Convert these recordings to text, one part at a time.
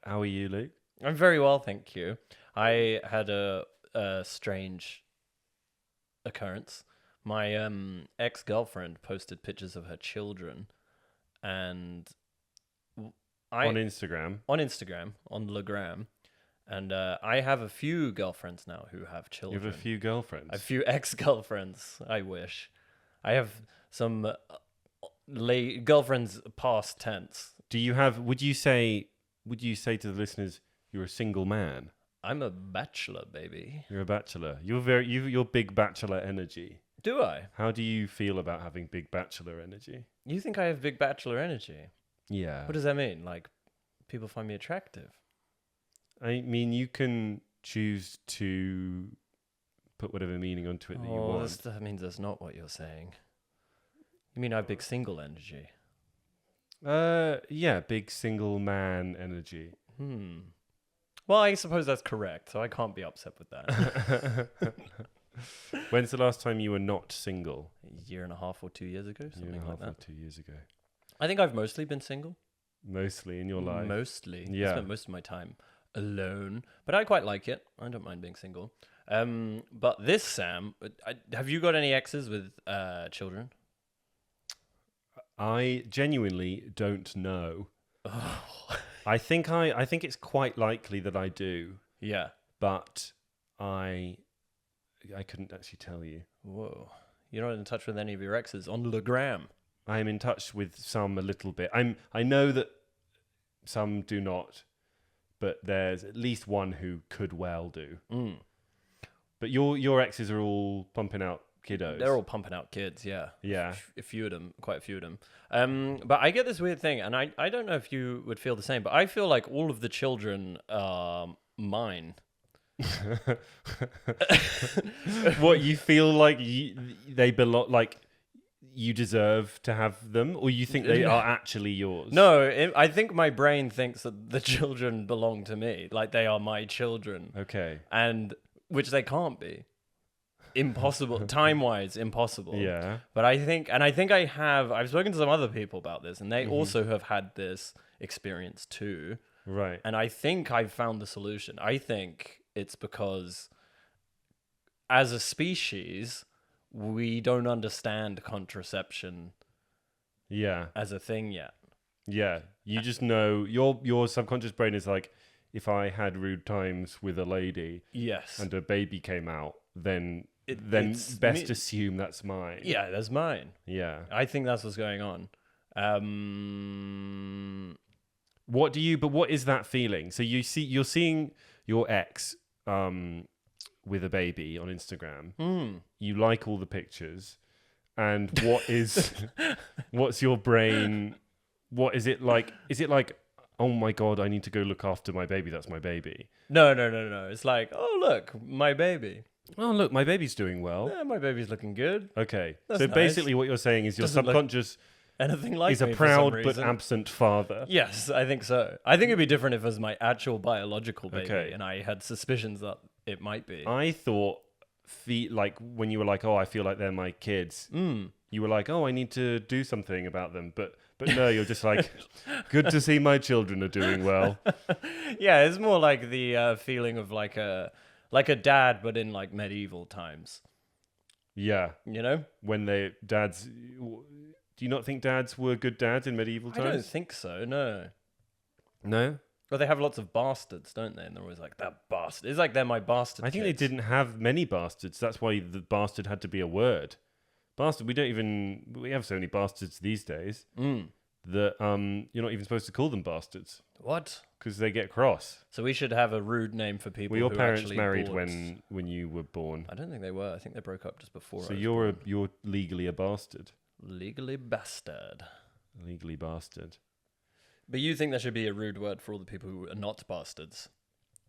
How are you, Luke? I'm very well, thank you. I had a strange occurrence. My ex-girlfriend posted pictures of her children, and I On Instagram. on Instagram on Legram, and I have a few girlfriends now who have You children. have a few girlfriends. A few ex-girlfriends. I wish. I have some girlfriends past tense. Do you have? Would you say to the listeners you're a single man? I'm a bachelor, baby. You're a bachelor. You're big bachelor energy. Do I? How do you feel about having big bachelor energy? You think I have big bachelor energy? Yeah. What does that mean? Like, people find me attractive? I mean, you can choose to put whatever meaning onto it that you want. That means that's not what you're saying. You mean I have big single energy? Yeah, big single man energy. Well, I suppose that's correct, so I can't be upset with that. When's the last time you were not single? A year and a half or 2 years ago, A year and something a like half or that. 2 years ago. I think I've mostly been single. Mostly in your life. Mostly. Yeah. I spent most of my time alone, but I quite like it. I don't mind being single. But this, Sam, have you got any exes with children? I genuinely don't know. I think it's quite likely that I do, Yeah. but I couldn't actually tell you. Whoa. You're not in touch with any of your exes on Legram. I am in touch with some a little bit. I know that some do not, but there's at least one who could well do. But your exes are all pumping out kiddos. They're all pumping out kids, yeah. Yeah. A few of them, quite a few of them. But I get this weird thing, and I don't know if you would feel the same, but I feel like all of the children are mine. What, you feel like they belong, like you deserve to have them, or you think they are actually yours? No, I think my brain thinks that the children belong to me, like they are my children. Okay. And which they can't be. Impossible. Time-wise, impossible. Yeah. But I've spoken to some other people about this, and they also have had this experience too. Right. And I think I've found the solution. I think it's because as a species, we don't understand contraception as a thing yet. Yeah. You just know your subconscious brain is like, if I had rude times with a lady and a baby came out, then best assume that's mine. Yeah, that's mine. Yeah. I think that's what's going on. What is that feeling? So you're seeing your ex with a baby on Instagram. You like all the pictures, and what's your brain? What is it like? Is it like, oh my God, I need to go look after my baby. That's my baby. No. It's like, oh, look, my baby. Oh, look, my baby's doing well. Yeah, my baby's looking good. Okay. That's So nice. Basically what you're saying is your Doesn't look subconscious anything like is a me for proud some but reason. absent father. Yes, I think so. I think it'd be different if it was my actual biological baby, Okay. and I had suspicions that it might be. I thought, like, when you were like, oh, I feel like they're my kids, you were like, oh, I need to do something about them. But no, you're just like, good to see my children are doing well. Yeah, it's more like the feeling of like a dad, but in like medieval times. Yeah. You know? When dads... Do you not think dads were good dads in medieval times? I don't think so, no. No? Well, they have lots of bastards, don't they? And they're always like, that bastard. It's like they're my bastard I think kids. they didn't have many bastards. That's why the bastard had to be a word. Bastard, we have so many bastards these days that you're not even supposed to call them bastards. What? Because they get cross. So we should have a rude name for people Were your who parents actually married bought... when you were born? I don't think they were. I think they broke up just before So I was you're born. you're legally a bastard. Legally bastard. Legally bastard. But you think there should be a rude word for all the people who are not bastards?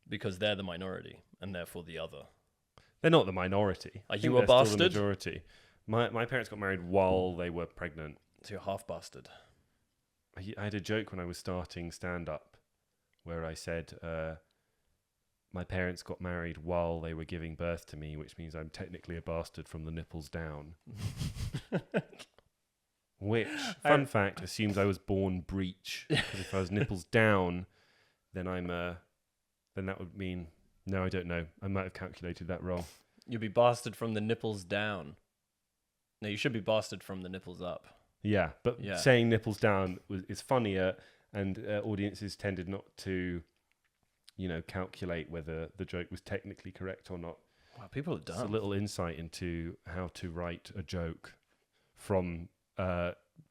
Because they're the minority, and therefore the other. They're not the minority. Are I think you a they're still bastard? the majority. My parents got married while they were pregnant. So you're half bastard. I had a joke when I was starting stand-up where I said my parents got married while they were giving birth to me, which means I'm technically a bastard from the nipples down. Which, fun fact, assumes I was born breech. Because if I was nipples down, then then that would mean, no, I don't know. I might have calculated that wrong. You'd be bastard from the nipples down. No, you should be bastard from the nipples up. Yeah, but Yeah. saying nipples down is funnier, and audiences tended not to, calculate whether the joke was technically correct or not. Wow, people are dumb. It's a little insight into how to write a joke from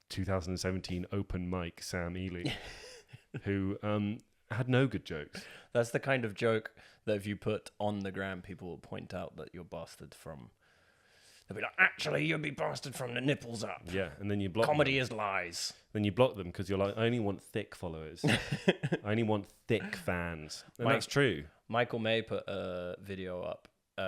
2017 open mic Sam Eley, who had no good jokes. That's the kind of joke that if you put on the gram, people will point out that you're bastard from. They'll be like, actually, you'll be bastard from the nipples up. Yeah, and then you block Comedy them. is lies. Then you block them because you're like, I only want thick followers. I only want thick fans. And that's true. Michael May put a video up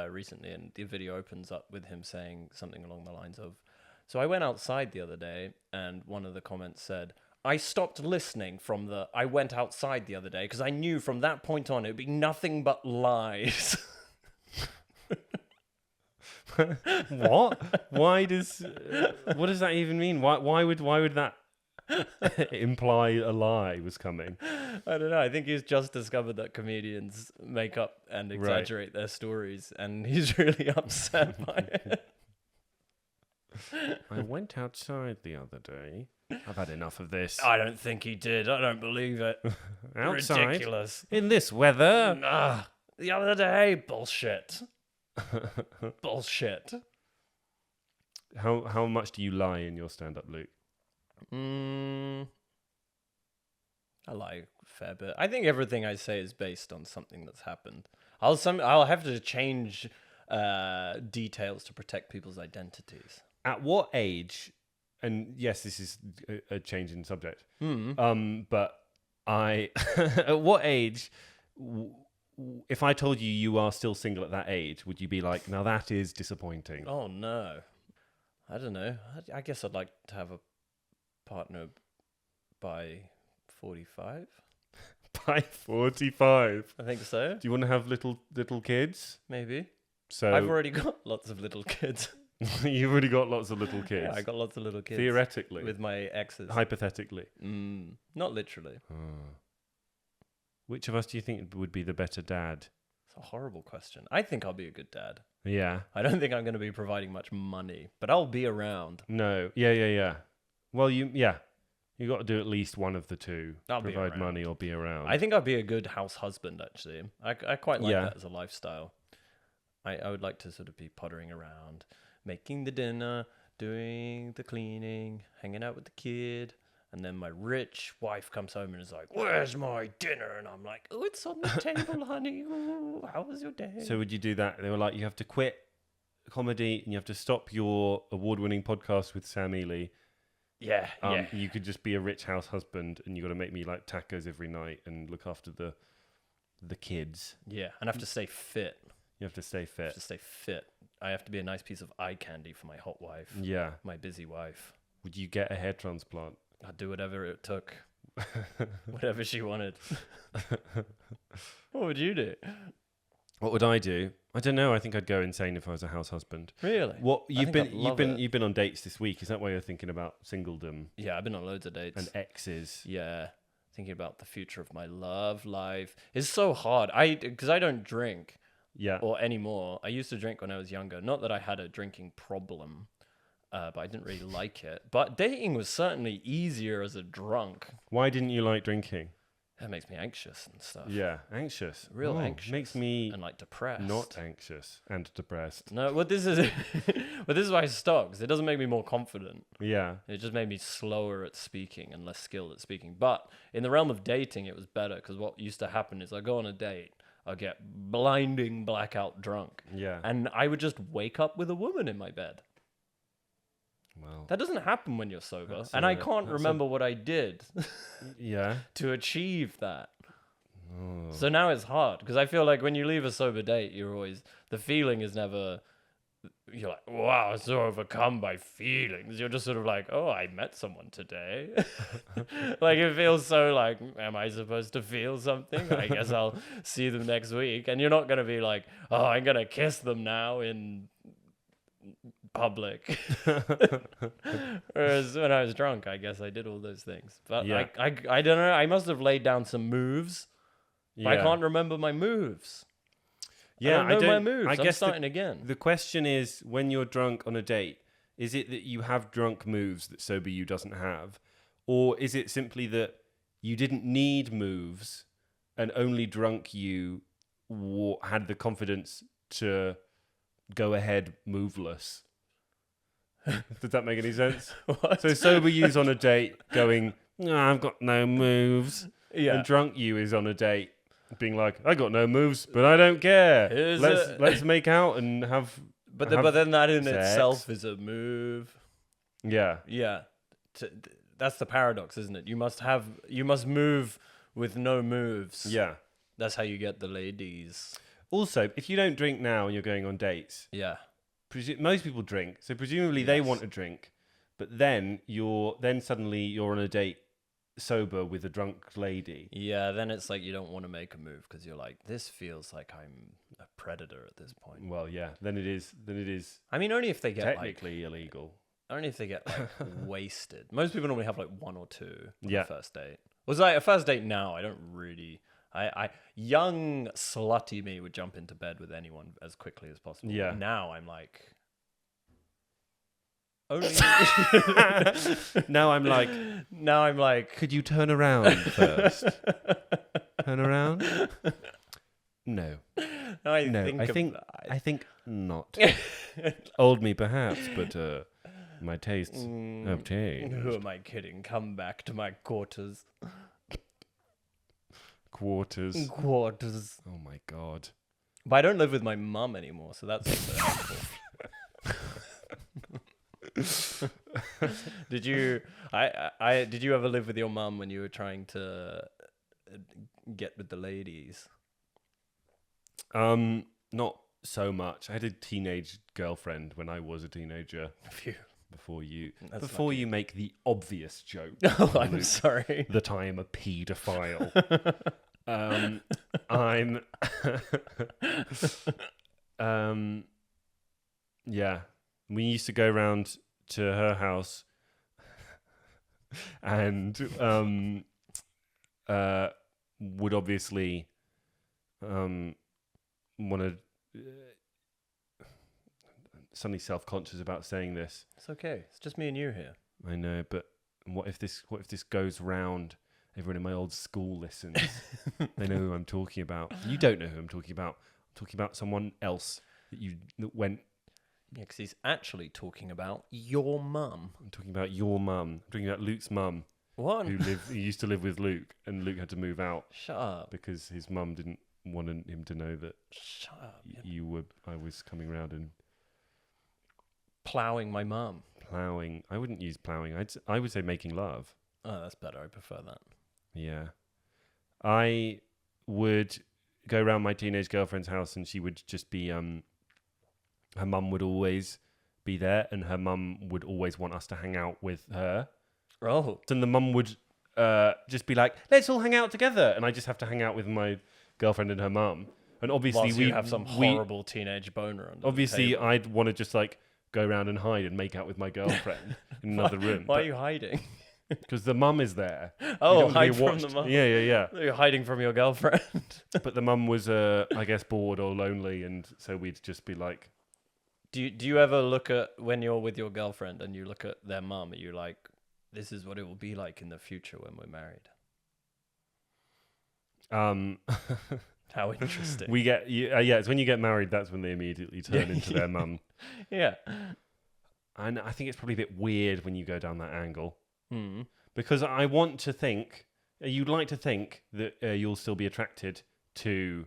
recently, and the video opens up with him saying something along the lines of, so I went outside the other day, and one of the comments said, I stopped listening from I went outside the other day because I knew from that point on it would be nothing but lies. What? What does that even mean? Why would that imply a lie was coming? I don't know. I think he's just discovered that comedians make up and exaggerate their stories, and he's really upset by it. I went outside the other day. I've had enough of this. I don't think he did. I don't believe it. Outside? Ridiculous. In this weather? The other day, bullshit. Bullshit. How much do you lie in your stand-up, Luke? I lie a fair bit. I think everything I say is based on something that's happened. I'll have to change details to protect people's identities. At what age? And yes, this is a change in subject. But at what age? If I told you are still single at that age, would you be like, now that is disappointing? Oh, no. I don't know. I guess I'd like to have a partner by 45. By 45? I think so. Do you want to have little kids? Maybe. So I've already got lots of little kids. You've already got lots of little kids. Yeah, I got lots of little kids. Theoretically. With my exes. Hypothetically. Not literally. Which of us do you think would be the better dad? It's a horrible question. I think I'll be a good dad. Yeah. I don't think I'm going to be providing much money, but I'll be around. No. Yeah. Well, you got to do at least one of the two. I'll be provide around. money or be around. I think I'd be a good house husband, actually. I quite like that as a lifestyle. I would like to sort of be pottering around, making the dinner, doing the cleaning, hanging out with the kid. And then my rich wife comes home and is like, where's my dinner? And I'm like, oh, it's on the table, honey. Ooh, how was your day? So would you do that? They were like, you have to quit comedy and you have to stop your award-winning podcast with Sam Eley. Yeah. You could just be a rich house husband and you got to make me like tacos every night and look after the kids. Yeah, and I have to stay fit. You have to stay fit. I have to be a nice piece of eye candy for my hot wife. Yeah. My busy wife. Would you get a hair transplant? I'd do whatever it took. Whatever she wanted. What would you do? What would I do? I don't know. I think I'd go insane if I was a house husband. Really? What you've been on dates this week? Is that why you're thinking about singledom? Yeah, I've been on loads of dates. And exes. Yeah. Thinking about the future of my love life. It's so hard. Because I don't drink. Yeah. Or anymore. I used to drink when I was younger. Not that I had a drinking problem. But I didn't really like it. But dating was certainly easier as a drunk. Why didn't you like drinking? That makes me anxious and stuff. Yeah, anxious. Real anxious. Makes me and like depressed. Not anxious and depressed. No, well, this is why I stopped. 'Cause it doesn't make me more confident. Yeah. It just made me slower at speaking and less skilled at speaking. But in the realm of dating, it was better because what used to happen is I go on a date, I get blinding blackout drunk. Yeah. And I would just wake up with a woman in my bed. Well, that doesn't happen when you're sober. And I can't remember what I did to achieve that. Oh. So now it's hard because I feel like when you leave a sober date, the feeling is never, you're like, wow, I'm so overcome by feelings. You're just sort of like, oh, I met someone today. Like it feels so like, am I supposed to feel something? I guess I'll see them next week. And you're not going to be like, oh, I'm going to kiss them now in public. Whereas when I was drunk, I guess I did all those things. But I don't know. I must have laid down some moves But I can't remember my moves. Yeah, I don't know my moves. I'm guess starting again. The question is, when you're drunk on a date, is it that you have drunk moves that sober you doesn't have? Or is it simply that you didn't need moves and only drunk you had the confidence to go ahead moveless? Does that make any sense? What? So sober you's on a date going, no, I've got no moves. Yeah. And drunk you is on a date being like, I got no moves, but I don't care. Let's make out and have. But then that in sex. itself is a move. Yeah. Yeah. That's the paradox, isn't it? You must move with no moves. Yeah. That's how you get the ladies. Also, if you don't drink now and you're going on dates, Yeah. Most people drink, so presumably they want a drink, but then suddenly you're on a date sober with a drunk lady. Yeah, then it's like you don't want to make a move because you're like, this feels like I'm a predator at this point. Well, yeah, then it is. I mean, only if they get technically illegal. Only if they get like wasted. Most people normally have like one or two on the first date. Was like a first date now? I don't really. I young slutty me would jump into bed with anyone as quickly as possible. Yeah. Now I'm like. Only. Now I'm like. Could you turn around first? Turn around? No. I think not. Old me perhaps, but my tastes have changed. Who am I kidding? Come back to my quarters. Quarters. Oh my god. But I don't live with my mum anymore, so that's also helpful. Did you ever live with your mum when you were trying to get with the ladies? Not so much. I had a teenage girlfriend when I was a teenager. Phew. Before you make the obvious joke. Oh, I'm sorry. That I am a paedophile. Yeah. We used to go around to her house and would obviously want to suddenly self-conscious about saying this. It's okay. It's just me and you here. I know, but what if this goes round? Everyone in my old school listens. They know who I'm talking about. You don't know who I'm talking about. I'm talking about someone else that went. Yeah, because he's actually talking about your mum. I'm talking about your mum. I'm talking about Luke's mum. What? Who used to live with Luke, and Luke had to move out. Shut up. Because his mum didn't want him to know that. Shut up. I was coming round and ploughing my mum. Ploughing. I wouldn't use ploughing. I would say making love. Oh, that's better. I prefer that. Yeah. I would go around my teenage girlfriend's house and she would just be, her mum would always be there and her mum would always want us to hang out with her. Oh. And the mum would just be like, let's all hang out together. And I just have to hang out with my girlfriend and her mum. And obviously we have some horrible teenage boner under obviously the table. I'd want to just like go around and hide and make out with my girlfriend in another room. Why are you hiding? Because the mum is there. Oh, hide from the mum. Yeah. You're hiding from your girlfriend. But the mum was, I guess, bored or lonely, and so we'd just be like. Do you ever look at when you're with your girlfriend and you look at their mum? Are you like, this is what it will be like in the future when we're married? How interesting. We get it's when you get married that's when they immediately turn into their mum. Yeah. And I think it's probably a bit weird when you go down that angle. Hmm. Because I want to think, you'd like to think that you'll still be attracted to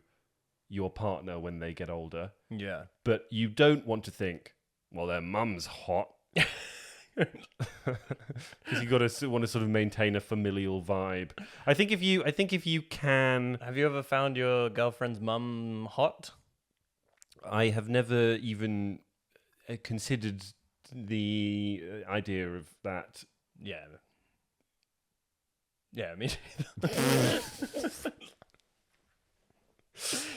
your partner when they get older. Yeah. But you don't want to think, well, their mum's hot. Because you want to sort of maintain a familial vibe. I think if you can. Have you ever found your girlfriend's mum hot? I have never even considered the idea of that. Yeah. Yeah, me too.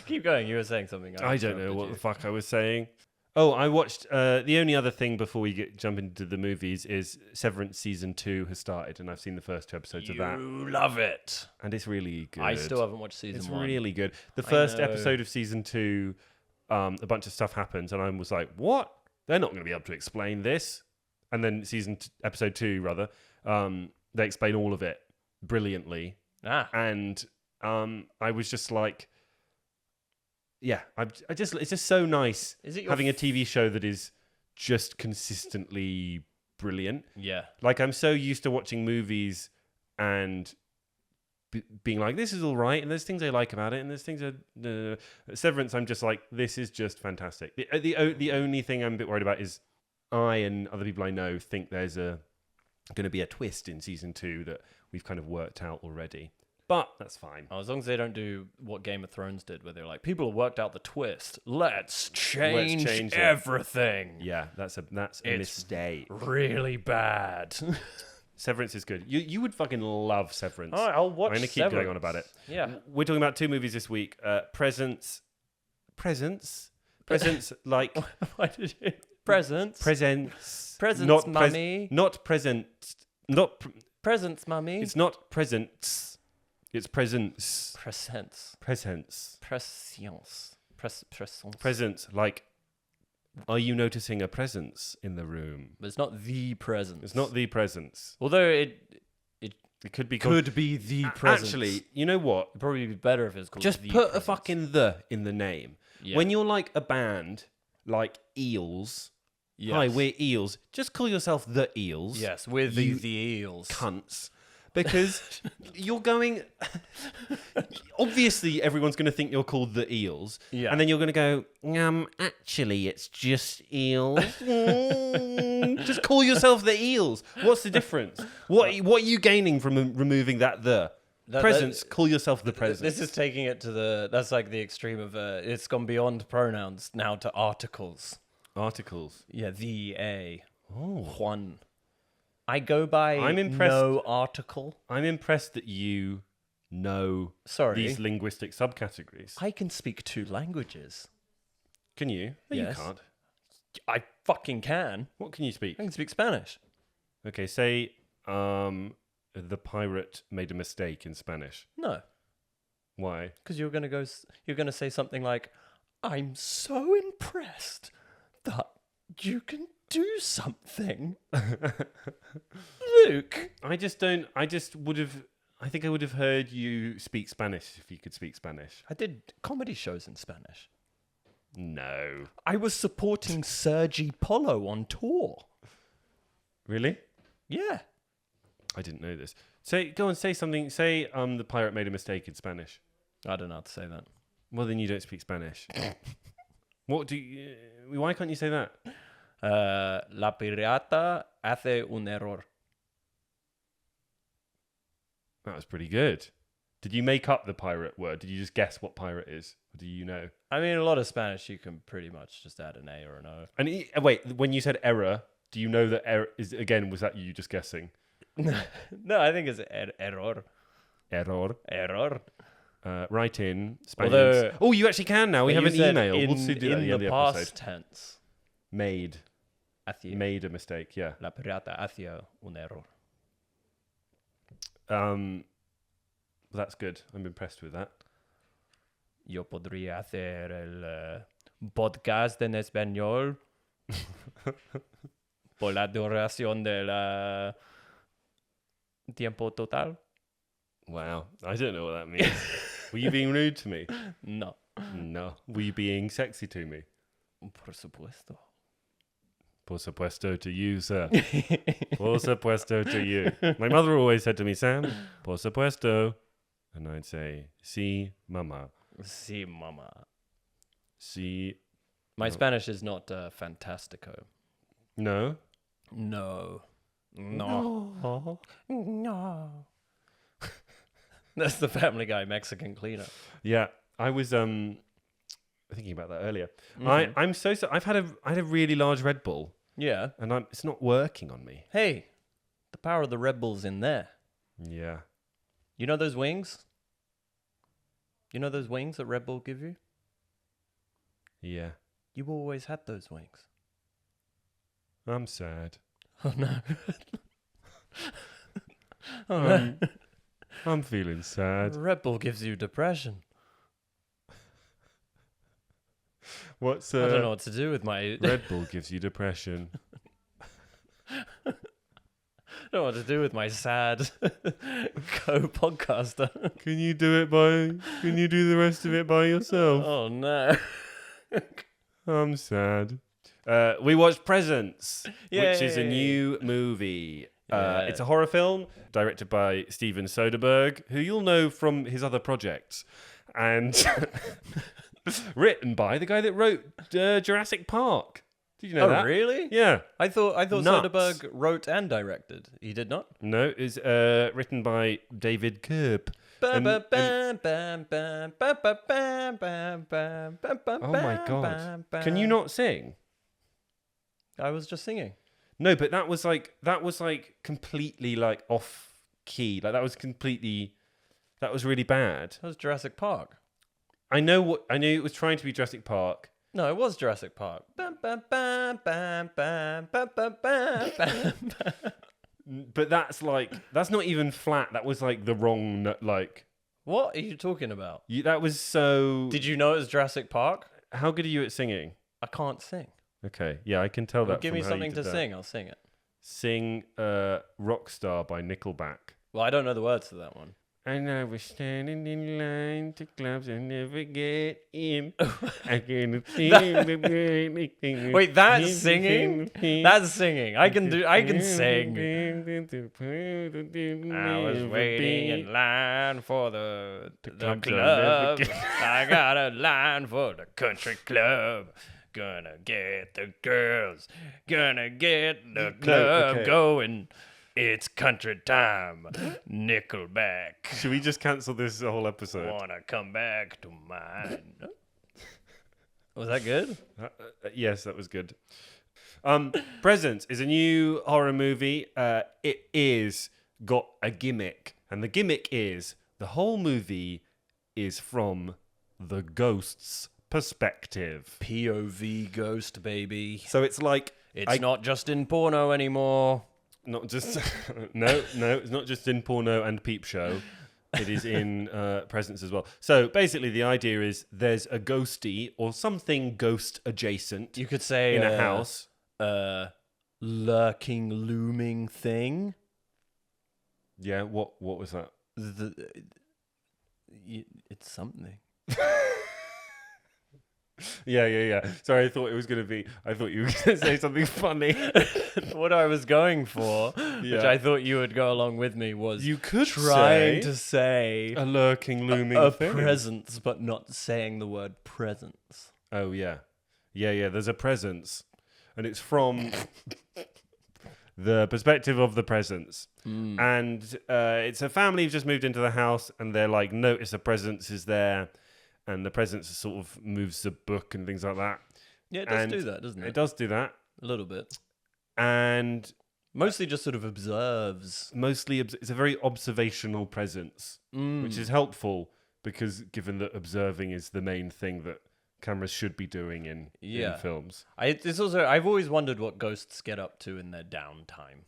Keep going. You were saying something. I don't know what the fuck I was saying. Oh, I watched. The only other thing before we jump into the movies is Severance season 2 has started, and I've seen the first 2 episodes of that, You love it. and it's really good. I still haven't watched season 1. It's really good. The first know. episode of season 2, a bunch of stuff happens, and I was like, "What? They're not going to be able to explain this." And then episode 2, rather, they explain all of it brilliantly, and I was just like. Yeah, it's just so nice having a TV show that is just consistently brilliant. Yeah. Like, I'm so used to watching movies and being like, this is all right, and there's things I like about it, and there's things Severance, I'm just like, this is just fantastic. The only thing I'm a bit worried about is I and other people I know think there's going to be a twist in season 2 that we've kind of worked out already. But that's fine. As long as they don't do what Game of Thrones did, where they're like, people have worked out the twist. Let's change everything. Yeah, that's a mistake. Really bad. Severance is good. You would fucking love Severance. All right, I'll watch. I'm gonna keep going on about it. Yeah, we're talking about 2 movies this week. Presents, like why did you presents, mummy, not present, not presents, mummy. It's not presents. It's presents. Presents. Presence. Like, are you noticing a presence in the room? But it's not the presence. It's not the presence. Although it could be the presence. Actually, you know what? It'd probably be better if it's called just the put presence. a fucking "the" in the name. Yeah. When you're like a band like Eels. Yes. Hi, we're Eels. Just call yourself the Eels. Yes, we're the Eels. Cunts. Because you're going... Obviously, everyone's going to think you're called the Eels. Yeah. And then you're going to go, actually, it's just Eels. Just call yourself the Eels. What's the difference? What are you gaining from removing that "the"? Presence, call yourself the presence. This is taking it to the... That's like the extreme of... it's gone beyond pronouns now to articles. Articles? Yeah, the, a, oh. Juan. I go by no article. I'm impressed that you know these linguistic subcategories. I can speak 2 languages. Can you? No, yes. You can't. I fucking can. What can you speak? I can speak Spanish. Okay, say the pirate made a mistake in Spanish. No. Why? Because you're gonna say something like, I'm so impressed that you can do something. Luke. I think I would have heard you speak Spanish if you could speak Spanish. I did comedy shows in Spanish. No. I was supporting Sergi Polo on tour. Really? Yeah. I didn't know this. Go on, say something. Say the pirate made a mistake in Spanish. I don't know how to say that. Well, then you don't speak Spanish. Why can't you say that? La pirata hace un error. That was pretty good. Did you make up the pirate word? Did you just guess what pirate is? Or do you know? I mean, a lot of Spanish, you can pretty much just add an A or an O. And wait, when you said error, do you know that error is, again, was that you just guessing? No, I think it's error. Error. Write in Spanish. Oh, you actually can now. We have an email. We'll do that at the end of the past episode. tense. Made a mistake, yeah. La pirata hacía un error. Well, that's good. I'm impressed with that. Yo podría hacer el podcast en español por la duración del tiempo total. Wow, I don't know what that means. Were you being rude to me? No. No. Were you being sexy to me? Por supuesto. Por supuesto to you, sir. Por supuesto to you. My mother always said to me, Sam, por supuesto. And I'd say, sí, mamá. Sí, mamá. Sí. My Spanish is not fantastico. No? No. That's the Family Guy Mexican cleaner. Yeah, I was thinking about that earlier. Mm-hmm. I'm so I had a really large Red Bull. Yeah, and it's not working on me. Hey, the power of the Red Bull's in there. Yeah. You know those wings? You know those wings that Red Bull give you? Yeah. You always had those wings. I'm sad. Oh no. Oh no. I'm feeling sad. Red Bull gives you depression. What's I don't know what to do with my... Red Bull gives you depression. I don't know what to do with my sad co-podcaster. Can you do the rest of it by yourself? Oh no. I'm sad. We watched Presents, which is a Yay. new movie. Yeah. It's a horror film directed by Steven Soderbergh, who you'll know from his other projects, and written by the guy that wrote Jurassic Park. Did you know that? Oh really? Yeah. I thought Nuts. Soderbergh wrote and directed. He did not? No, it's written by David Kerb. Oh my god! Can you not sing? I was just singing. No, but that was like completely like off key. Like that was really bad. That was Jurassic Park. I knew it was trying to be Jurassic Park. No, it was Jurassic Park. But that's not even flat. That was like the wrong like. What are you talking about? That was so. Did you know it was Jurassic Park? How good are you at singing? I can't sing. Okay, yeah, I can tell Well, that. give from me how you something did to that. sing. I'll sing it. Sing "Rockstar" by Nickelback. Well, I don't know the words to that one. And I was standing in line to clubs and never get in. I couldn't see anything. Wait, that's singing? That's singing. I can sing. I was waiting in line for the club. I got a line for the country club. Gonna get the girls. Gonna get the club going. It's country time. Nickelback. Should we just cancel this whole episode? Wanna come back to mine. Was that good? Yes, that was good. Presents is a new horror movie. It is got a gimmick, and the gimmick is the whole movie is from the ghost's perspective. POV ghost, baby. So it's like It's not just in porno anymore. not just no, it's not just in porno and peep show. It is in Presents as well. So basically, the idea is there's a ghosty or something ghost adjacent. You could say in a house. Lurking, looming thing. Yeah. What was that? It's something. Yeah. Sorry, I thought you were going to say something funny. What I was going for, which I thought you would go along with me, was You could trying to say a lurking, looming a thing. presence, but not saying the word presence. Oh, yeah. Yeah. There's a presence. And it's from the perspective of the presence. And it's a family who've just moved into the house, and they're like, notice a presence is there. And the presence sort of moves the book and things like that. Yeah, it does do that, doesn't it? It does do that. A little bit. And mostly just sort of observes. It's a very observational presence, which is helpful because given that observing is the main thing that cameras should be doing in films. I've always wondered what ghosts get up to in their downtime.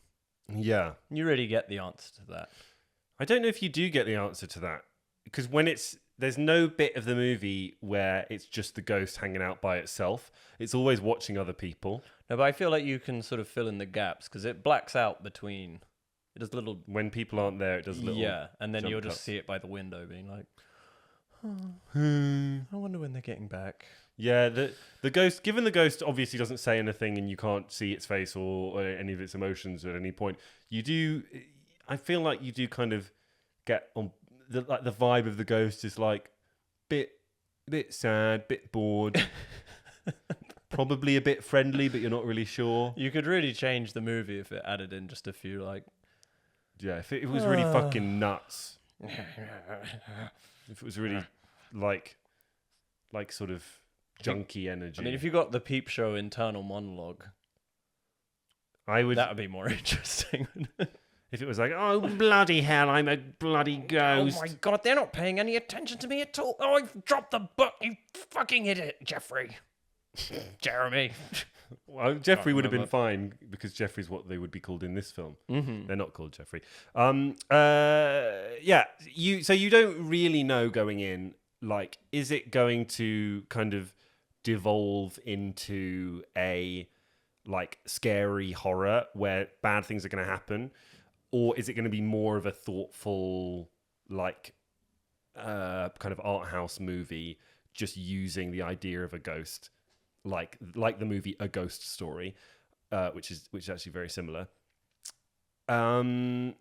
Yeah. You really get the answer to that. I don't know if you do get the answer to that because there's no bit of the movie where it's just the ghost hanging out by itself. It's always watching other people. No, but I feel like you can sort of fill in the gaps because it blacks out between. It does little. When people aren't there, it does little. Yeah, and then jump you'll just cuts. see it by the window, being like, I wonder when they're getting back. Yeah, the ghost. Given the ghost obviously doesn't say anything, and you can't see its face or any of its emotions at any point. You do. I feel like you do kind of get on. The vibe of the ghost is like bit sad, bit bored, probably a bit friendly, but you're not really sure. You could really change the movie if it added in just a few like. Yeah, if it was really fucking nuts. If it was really like sort of junky energy. I mean, if you got the Peep Show internal monologue, that would be more interesting. If it was like, oh, bloody hell, I'm a bloody ghost. Oh my god, they're not paying any attention to me at all. Oh, I've dropped the book, you fucking idiot, Jeffrey. Jeremy. Well, Jeffrey would have been remember. fine because Jeffrey's what they would be called in this film. Mm-hmm. They're not called Jeffrey. Yeah. So you don't really know going in. Like, is it going to kind of devolve into a like scary horror where bad things are going to happen, or is it going to be more of a thoughtful, like, kind of art house movie, just using the idea of a ghost, like the movie A Ghost Story, which is actually very similar. Very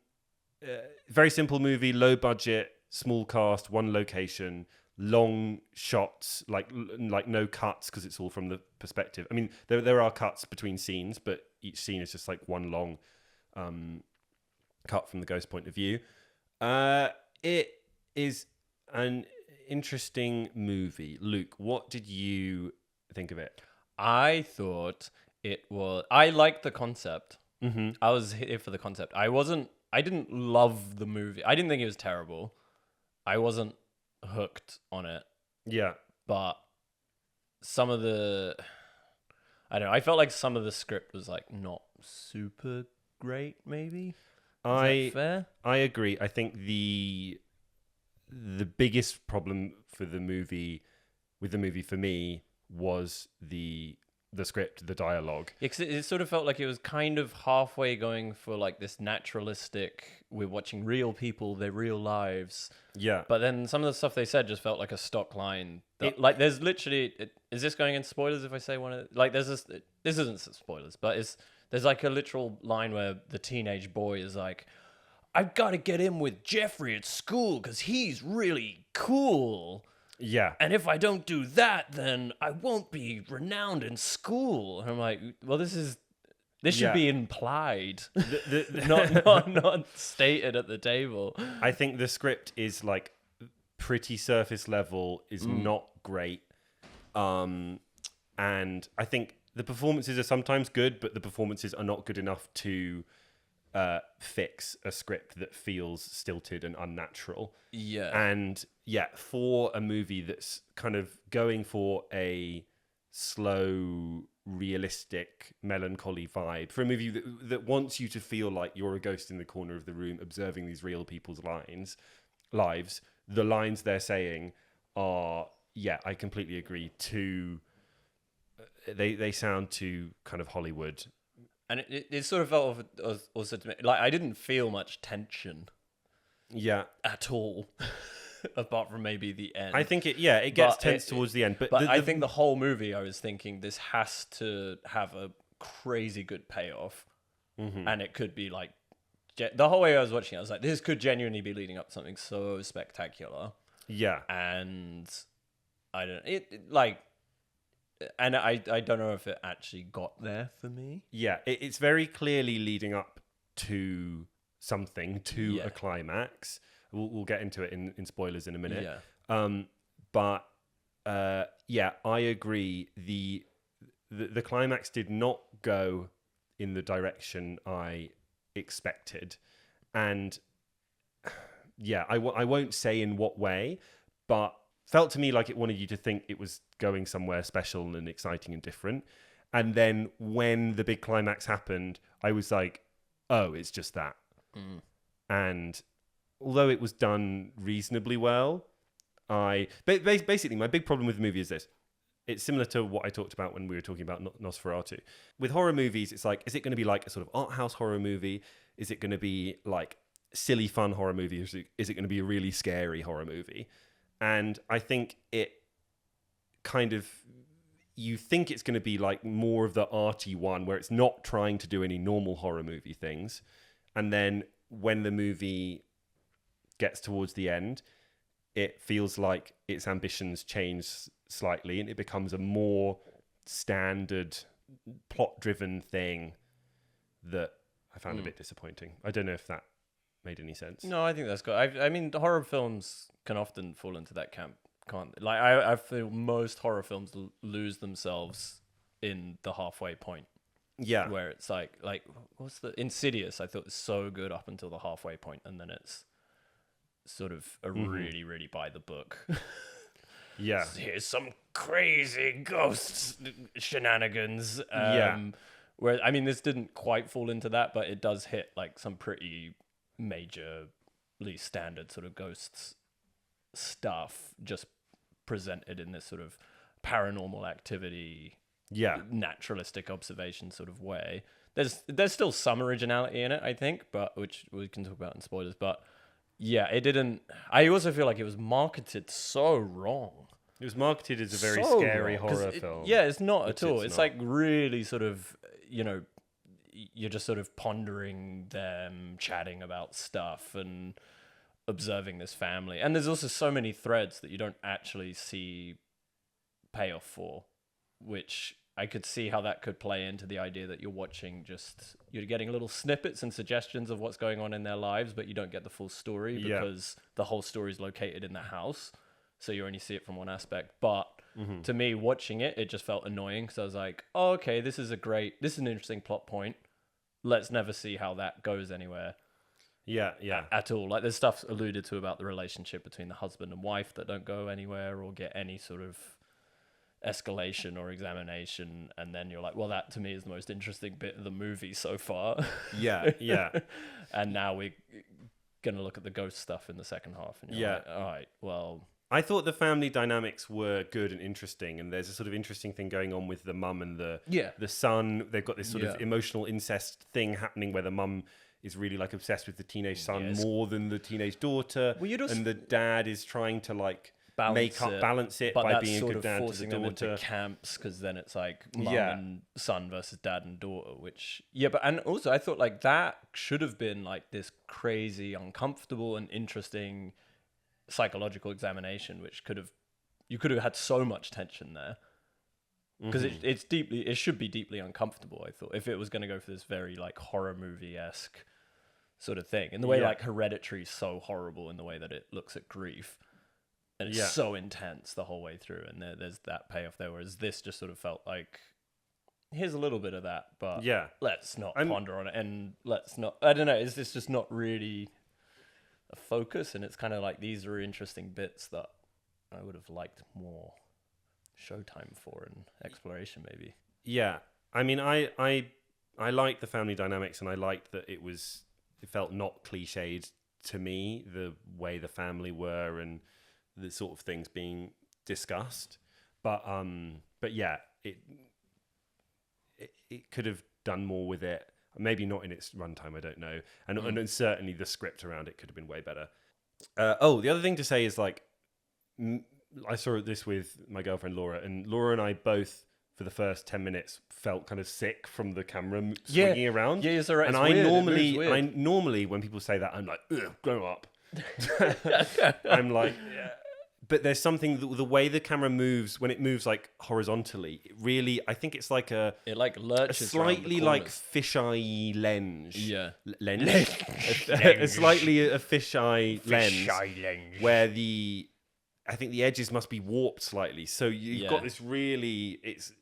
simple movie, low budget, small cast, one location, long shots, like no cuts because it's all from the perspective. I mean, there are cuts between scenes, but each scene is just like one long cut from the ghost point of view. It is an interesting movie. Luke, what did you think of it? I thought it was. I liked the concept. Mm-hmm. I was here for the concept. I didn't love the movie. I didn't think it was terrible. I wasn't hooked on it. Yeah. But some of the, I don't know. I felt like some of the script was like not super great. Maybe. Is that fair? I agree. I think the biggest problem for the movie for me was the script, the dialogue. Yeah, 'cause it sort of felt like it was kind of halfway going for like this naturalistic, we're watching real people, their real lives. Yeah. But then some of the stuff they said just felt like a stock line. Like there's literally, is this going in spoilers if I say one of, like there's this isn't spoilers, but there's like a literal line where the teenage boy is like, I've got to get in with Jeffrey at school because he's really cool. Yeah. And if I don't do that, then I won't be renowned in school. And I'm like, well, this should be implied, not stated at the table. I think the script is like pretty surface level, is not great. And I think the performances are sometimes good, but the performances are not good enough to fix a script that feels stilted and unnatural. Yeah. And yeah, for a movie that's kind of going for a slow, realistic, melancholy vibe, for a movie that wants you to feel like you're a ghost in the corner of the room observing these real people's lives, the lines they're saying are, yeah, I completely agree, they sound too kind of Hollywood. And it sort of felt also to me, like I didn't feel much tension. Yeah. At all. Apart from maybe the end. I think it gets tense towards the end. But I think the whole movie, I was thinking this has to have a crazy good payoff. Mm-hmm. And it could be like, the whole way I was watching it, I was like, this could genuinely be leading up to something so spectacular. Yeah. And I don't, and I don't know if it actually got there for me. Yeah, it's very clearly leading up to something, to a climax. We'll get into it in spoilers in a minute. Yeah. But I agree. The climax did not go in the direction I expected, and yeah, I won't say in what way, but felt to me like it wanted you to think it was going somewhere special and exciting and different. And then when the big climax happened, I was like, oh, it's just that. Mm. And although it was done reasonably well, basically my big problem with the movie is this. It's similar to what I talked about when we were talking about Nosferatu. With horror movies, it's like, is it going to be like a sort of art house horror movie? Is it going to be like silly, fun horror movie? Or is it going to be a really scary horror movie? And I think it kind of, you think it's going to be like more of the arty one where it's not trying to do any normal horror movie things. And then when the movie gets towards the end, it feels like its ambitions change slightly and it becomes a more standard plot-driven thing that I found a bit disappointing. I don't know if that made any sense. No, I think that's good. I mean, horror films can often fall into that camp, can't they? Like, I feel most horror films lose themselves in the halfway point. Yeah. Where it's like what's the Insidious? I thought was so good up until the halfway point, and then it's sort of a really, really by the book. Yeah. Here's some crazy ghost shenanigans. Yeah. Where I mean, this didn't quite fall into that, but it does hit like some pretty majorly standard sort of ghosts stuff, just presented in this sort of paranormal activity, naturalistic observation sort of way. There's still some originality in it, I think, but which we can talk about in spoilers. But yeah, it didn't. I also feel like it was marketed so wrong. It was marketed as a very scary horror film. Yeah, it's not at all. It's not. like really sort of, you're just sort of pondering them chatting about stuff and observing this family. And there's also so many threads that you don't actually see payoff for, which I could see how that could play into the idea that you're getting little snippets and suggestions of what's going on in their lives, but you don't get the full story because the whole story is located in the house. So you only see it from one aspect. But to me, watching it just felt annoying because I was like, oh, okay, this is an interesting plot point. Let's never see how that goes anywhere. Yeah. At all. Like there's stuff alluded to about the relationship between the husband and wife that don't go anywhere or get any sort of escalation or examination, and then you're like, well, that to me is the most interesting bit of the movie so far. Yeah. And now we're gonna look at the ghost stuff in the second half, and you're like, all right, well, I thought the family dynamics were good and interesting, and there's a sort of interesting thing going on with the mum and the son. They've got this sort of emotional incest thing happening where the mum is really like obsessed with the teenage son more than the teenage daughter, and the dad is trying to like balance it by being a good dad to the daughter. Them into camps, because then it's like mum and son versus dad and daughter, which and also I thought like that should have been like this crazy, uncomfortable and interesting psychological examination, which you could have had so much tension there, because it should be deeply uncomfortable. I thought if it was going to go for this very like horror movie-esque sort of thing, in the way like Hereditary is so horrible in the way that it looks at grief. And it's so intense the whole way through, and there's that payoff there. Whereas this just sort of felt like, here's a little bit of that, but let's not ponder on it, and let's not. I don't know. Is this just not really a focus? And it's kind of like these are interesting bits that I would have liked more showtime for and exploration, maybe. Yeah, I mean, I liked the family dynamics, and I liked that it felt not cliched to me, the way the family were and the sort of things being discussed, but yeah, it could have done more with it. Maybe not in its runtime, I don't know, and certainly the script around it could have been way better. The other thing to say is like, I saw this with my girlfriend Laura, and Laura and I both for the first 10 minutes felt kind of sick from the camera swinging around. Yeah, it's alright. And I normally when people say that, I'm like, ugh, grow up. I'm like, but there's something, the way the camera moves, when it moves like horizontally, it really, I think it's like it like lurches a slightly like fisheye lens. Yeah. Lens. A slightly a fisheye lens. Where I think the edges must be warped slightly. So you've got this really, it's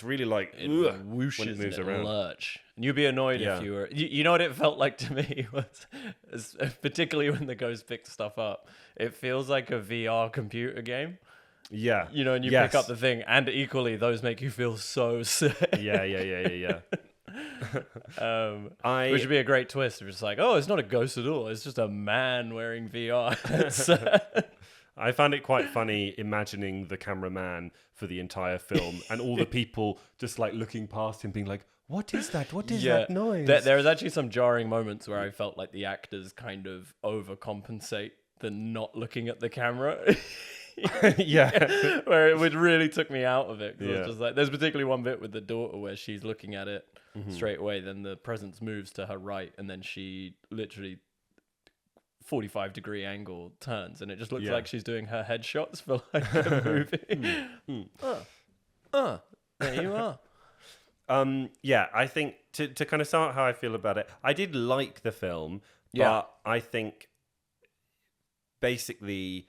really like, it whooshes when it moves around. Lurch. And you'd be annoyed if you were, you know what it felt like to me was, particularly when the ghost picked stuff up, it feels like a VR computer game. Yeah. You know, and you pick up the thing, and equally those make you feel so sick. Yeah. Which would be a great twist. It's like, oh, it's not a ghost at all. It's just a man wearing VR. I found it quite funny imagining the cameraman for the entire film and all the people just like looking past him being like, what is that? What is that noise? There was actually some jarring moments where I felt like the actors kind of overcompensate the not looking at the camera. Where it really took me out of it. It's just like, there's particularly one bit with the daughter where she's looking at it straight away, then the presence moves to her right, and then she literally 45-degree angle turns, and it just looks like she's doing her headshots for like a movie. There you are. I think to kind of sum up how I feel about it, I did like the film, but I think basically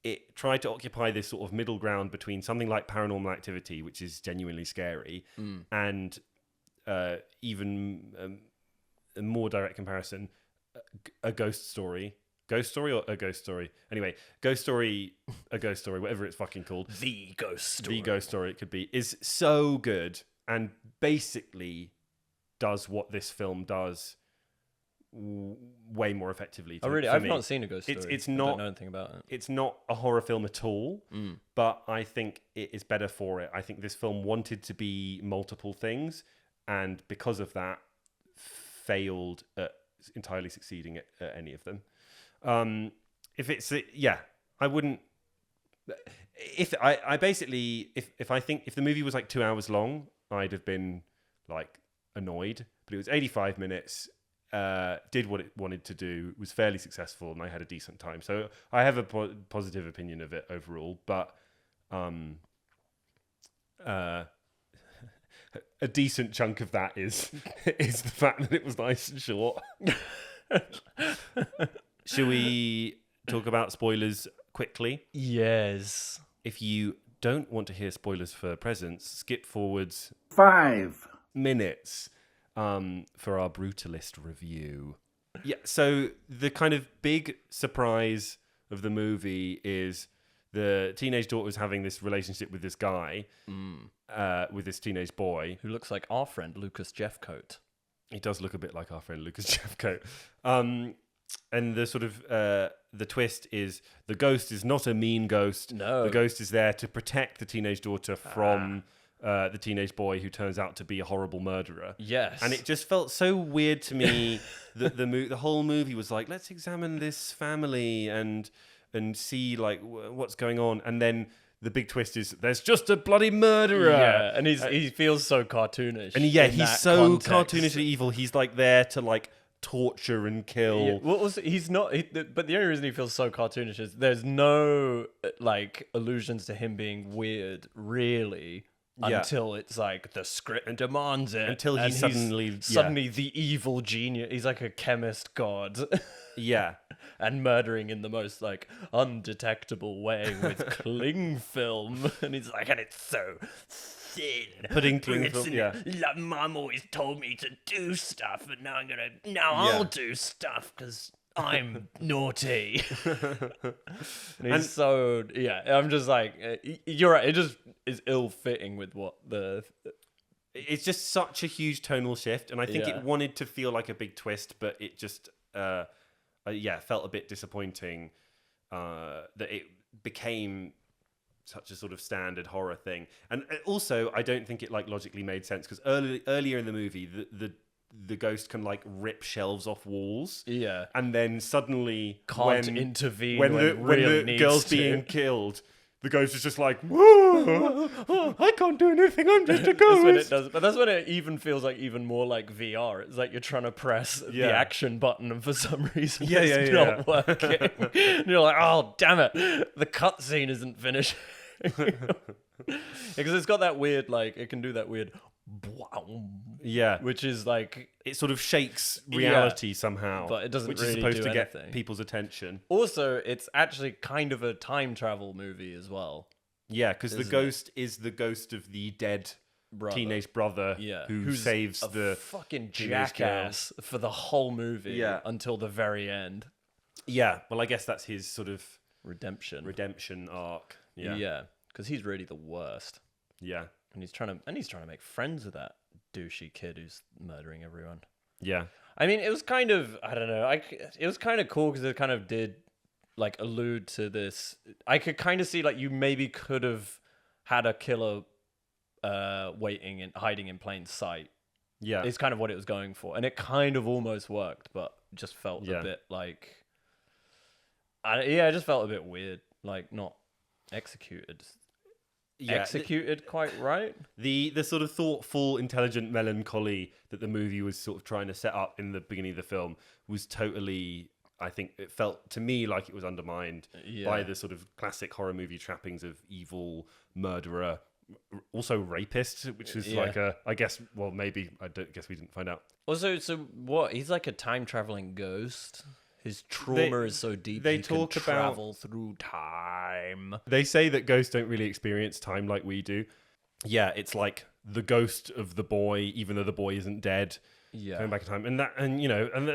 it tried to occupy this sort of middle ground between something like Paranormal Activity, which is genuinely scary, and even a more direct comparison, A Ghost Story, Ghost Story or A Ghost Story? Anyway, Ghost Story, A Ghost Story, whatever it's fucking called. The Ghost Story. The Ghost Story, it could be, is so good and basically does what this film does way more effectively. Oh, really? I've not seen A Ghost Story. It's I not, don't know anything about it. It's not a horror film at all, but I think it is better for it. I think this film wanted to be multiple things, and because of that, failed at entirely succeeding at any of them. If it's I wouldn't. If I basically if I think if the movie was like 2 hours long, I'd have been like annoyed. But it was 85 minutes. Did what it wanted to do. Was fairly successful, and I had a decent time. So I have a positive opinion of it overall. But a decent chunk of that is the fact that it was nice and short. Should we talk about spoilers quickly? Yes. If you don't want to hear spoilers for Presents, skip forwards 5 minutes for our Brutalist review. Yeah, so the kind of big surprise of the movie is the teenage daughter's having this relationship with this guy, with this teenage boy. Who looks like our friend Lucas Jeffcoat. He does look a bit like our friend Lucas Jeffcoat. And the sort of the twist is the ghost is not a mean ghost. No. The ghost is there to protect the teenage daughter from the teenage boy who turns out to be a horrible murderer. Yes. And it just felt so weird to me that the whole movie was like, let's examine this family and see like what's going on. And then the big twist is there's just a bloody murderer. Yeah, and he feels so cartoonish. And he's so context. cartoonishly evil. He's like there to like torture and kill. Yeah, well, also, he's not. But the only reason he feels so cartoonish is there's no like allusions to him being weird, really, until it's like the script demands it. Until he's suddenly the evil genius. He's like a chemist god. Yeah. And murdering in the most like undetectable way with cling film, and he's like, and it's so thin. Putting cling film, Mum always told me to do stuff, and I'll do stuff because I'm naughty. And he's so I'm just like, you're right. It just is ill-fitting with what the. It's just such a huge tonal shift, and I think it wanted to feel like a big twist, but it just. Felt a bit disappointing that it became such a sort of standard horror thing. And also, I don't think it like logically made sense because earlier in the movie, the ghost can like rip shelves off walls. Yeah. And then suddenly can't intervene when the girl's being killed. The ghost is just like, whoa, I can't do anything, I'm just a ghost. That's when it does, but that's when it even feels like even more like VR. It's like you're trying to press the action button and for some reason it's not working. And you're like, oh, damn it, the cutscene isn't finished. Because it's got that weird, like, it can do that weird, which is like... It sort of shakes reality somehow. But it doesn't which really is supposed do to anything. Get people's attention. Also, it's actually kind of a time travel movie as well. Yeah, because the ghost is the ghost of the dead teenage brother who saves the fucking jackass for the whole movie until the very end. Yeah, well, I guess that's his sort of redemption arc. Yeah, because he's really the worst. Yeah. And he's trying to make friends with that douchey kid who's murdering everyone. Yeah. I mean, it was kind of, I don't know, it was kind of cool because it kind of did like allude to this. I could kind of see like you maybe could have had a killer waiting and hiding in plain sight. Yeah. It's kind of what it was going for. And it kind of almost worked, but just felt a bit like, it just felt a bit weird, like not executed quite right. The sort of thoughtful, intelligent melancholy that the movie was sort of trying to set up in the beginning of the film was totally, I think it felt to me like it was undermined by the sort of classic horror movie trappings of evil murderer, also rapist, which is like I guess, well, maybe, guess we didn't find out. Also, so what? He's like a time traveling ghost. His trauma is so deep. They talk can travel through time. They say that ghosts don't really experience time like we do. Yeah, it's like the ghost of the boy, even though the boy isn't dead. Yeah. going back in time, and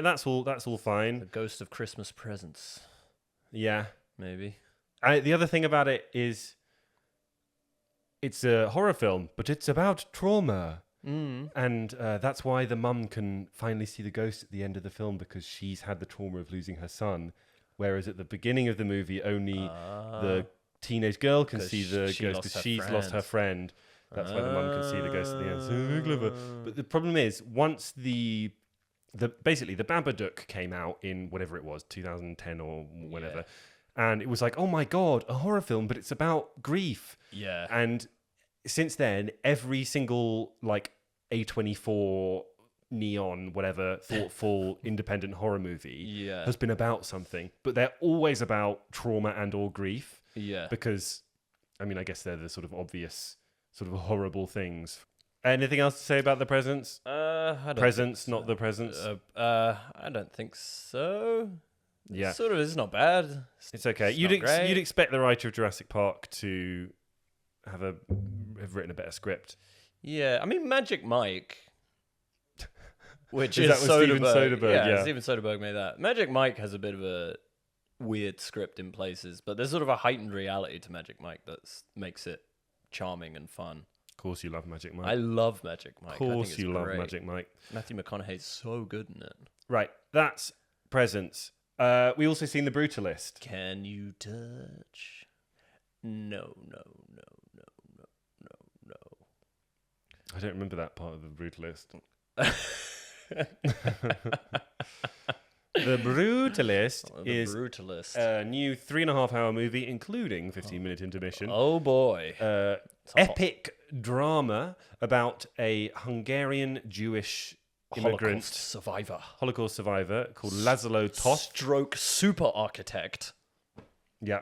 that's all fine. The Ghost of Christmas Presents. Yeah. Maybe. The other thing about it is, it's a horror film, but it's about trauma. And that's why the mum can finally see the ghost at the end of the film, because she's had the trauma of losing her son. Whereas at the beginning of the movie, only the teenage girl can see the ghost because she's lost her friend. That's why the mum can see the ghost at the end. So very clever. But the problem is, once basically the Babadook came out in whatever it was, 2010 or whatever, and it was like, oh my god, a horror film, but it's about grief. Yeah. And since then, every single like A24 neon whatever thoughtful independent horror movie has been about something, but they're always about trauma and or grief. Because I mean, I guess they're the sort of obvious sort of horrible things. Anything else to say about The Presents? Presents, not The Presents. I don't think so. Yeah, sort of. It's not bad. It's okay. You'd expect the writer of Jurassic Park to have written a better script. Yeah, I mean, Magic Mike, which is Steven Soderbergh. Yeah, Steven Soderbergh made that. Magic Mike has a bit of a weird script in places, but there's sort of a heightened reality to Magic Mike that makes it charming and fun. Of course you love Magic Mike. I love Magic Mike. Of course you love Magic Mike. Matthew McConaughey's so good in it. Right, that's Presents. We also seen The Brutalist. Can you touch? No. I don't remember that part of The Brutalist. The Brutalist is a new 3.5-hour movie, including 15-minute intermission. Oh boy. Epic drama about a Hungarian Jewish immigrant Holocaust survivor called Laszlo Toth. Stroke super architect. Yeah.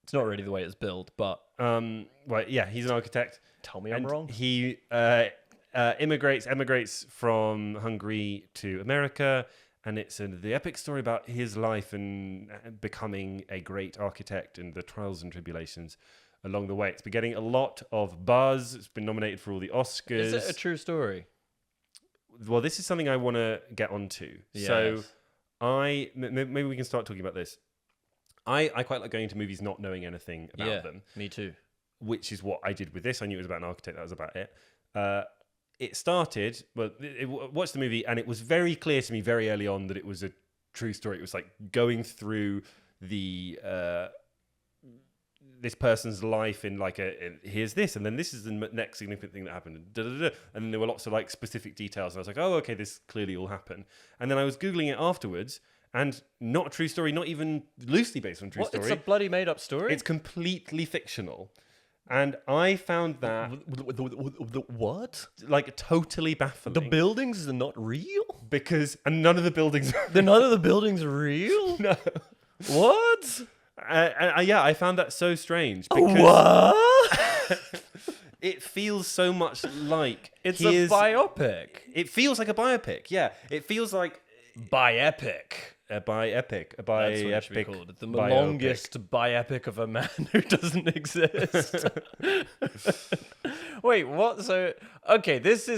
It's not really the way it's built, but well, yeah, he's an architect. Tell me I'm wrong. He emigrates from Hungary to America, and it's the epic story about his life and becoming a great architect and the trials and tribulations along the way. It's been getting a lot of buzz. It's been nominated for all the Oscars. Is it a true story? Well, this is something I want to get onto. Yes. So maybe we can start talking about this. I quite like going to movies not knowing anything about them. Me too. Which is what I did with this. I knew it was about an architect. That was about it. It started, watched the movie, and it was very clear to me very early on that it was a true story. It was like going through the this person's life in like here's this, and then this is the next significant thing that happened, and then there were lots of like specific details, and I was like, oh, okay, this clearly all happened. And then I was Googling it afterwards, and not a true story, not even loosely based on true story. It's a bloody made up story? It's completely fictional. And I found that... What? Like, totally baffling. The buildings are not real? And none of the buildings are none of the buildings are real? No. What? Yeah, I found that so strange. Because what? It feels so much like... It's a biopic. It feels like a biopic, yeah. It feels like... Biopic. That's what it should be called. The longest biopic of a man who doesn't exist. Wait, what? So, okay, this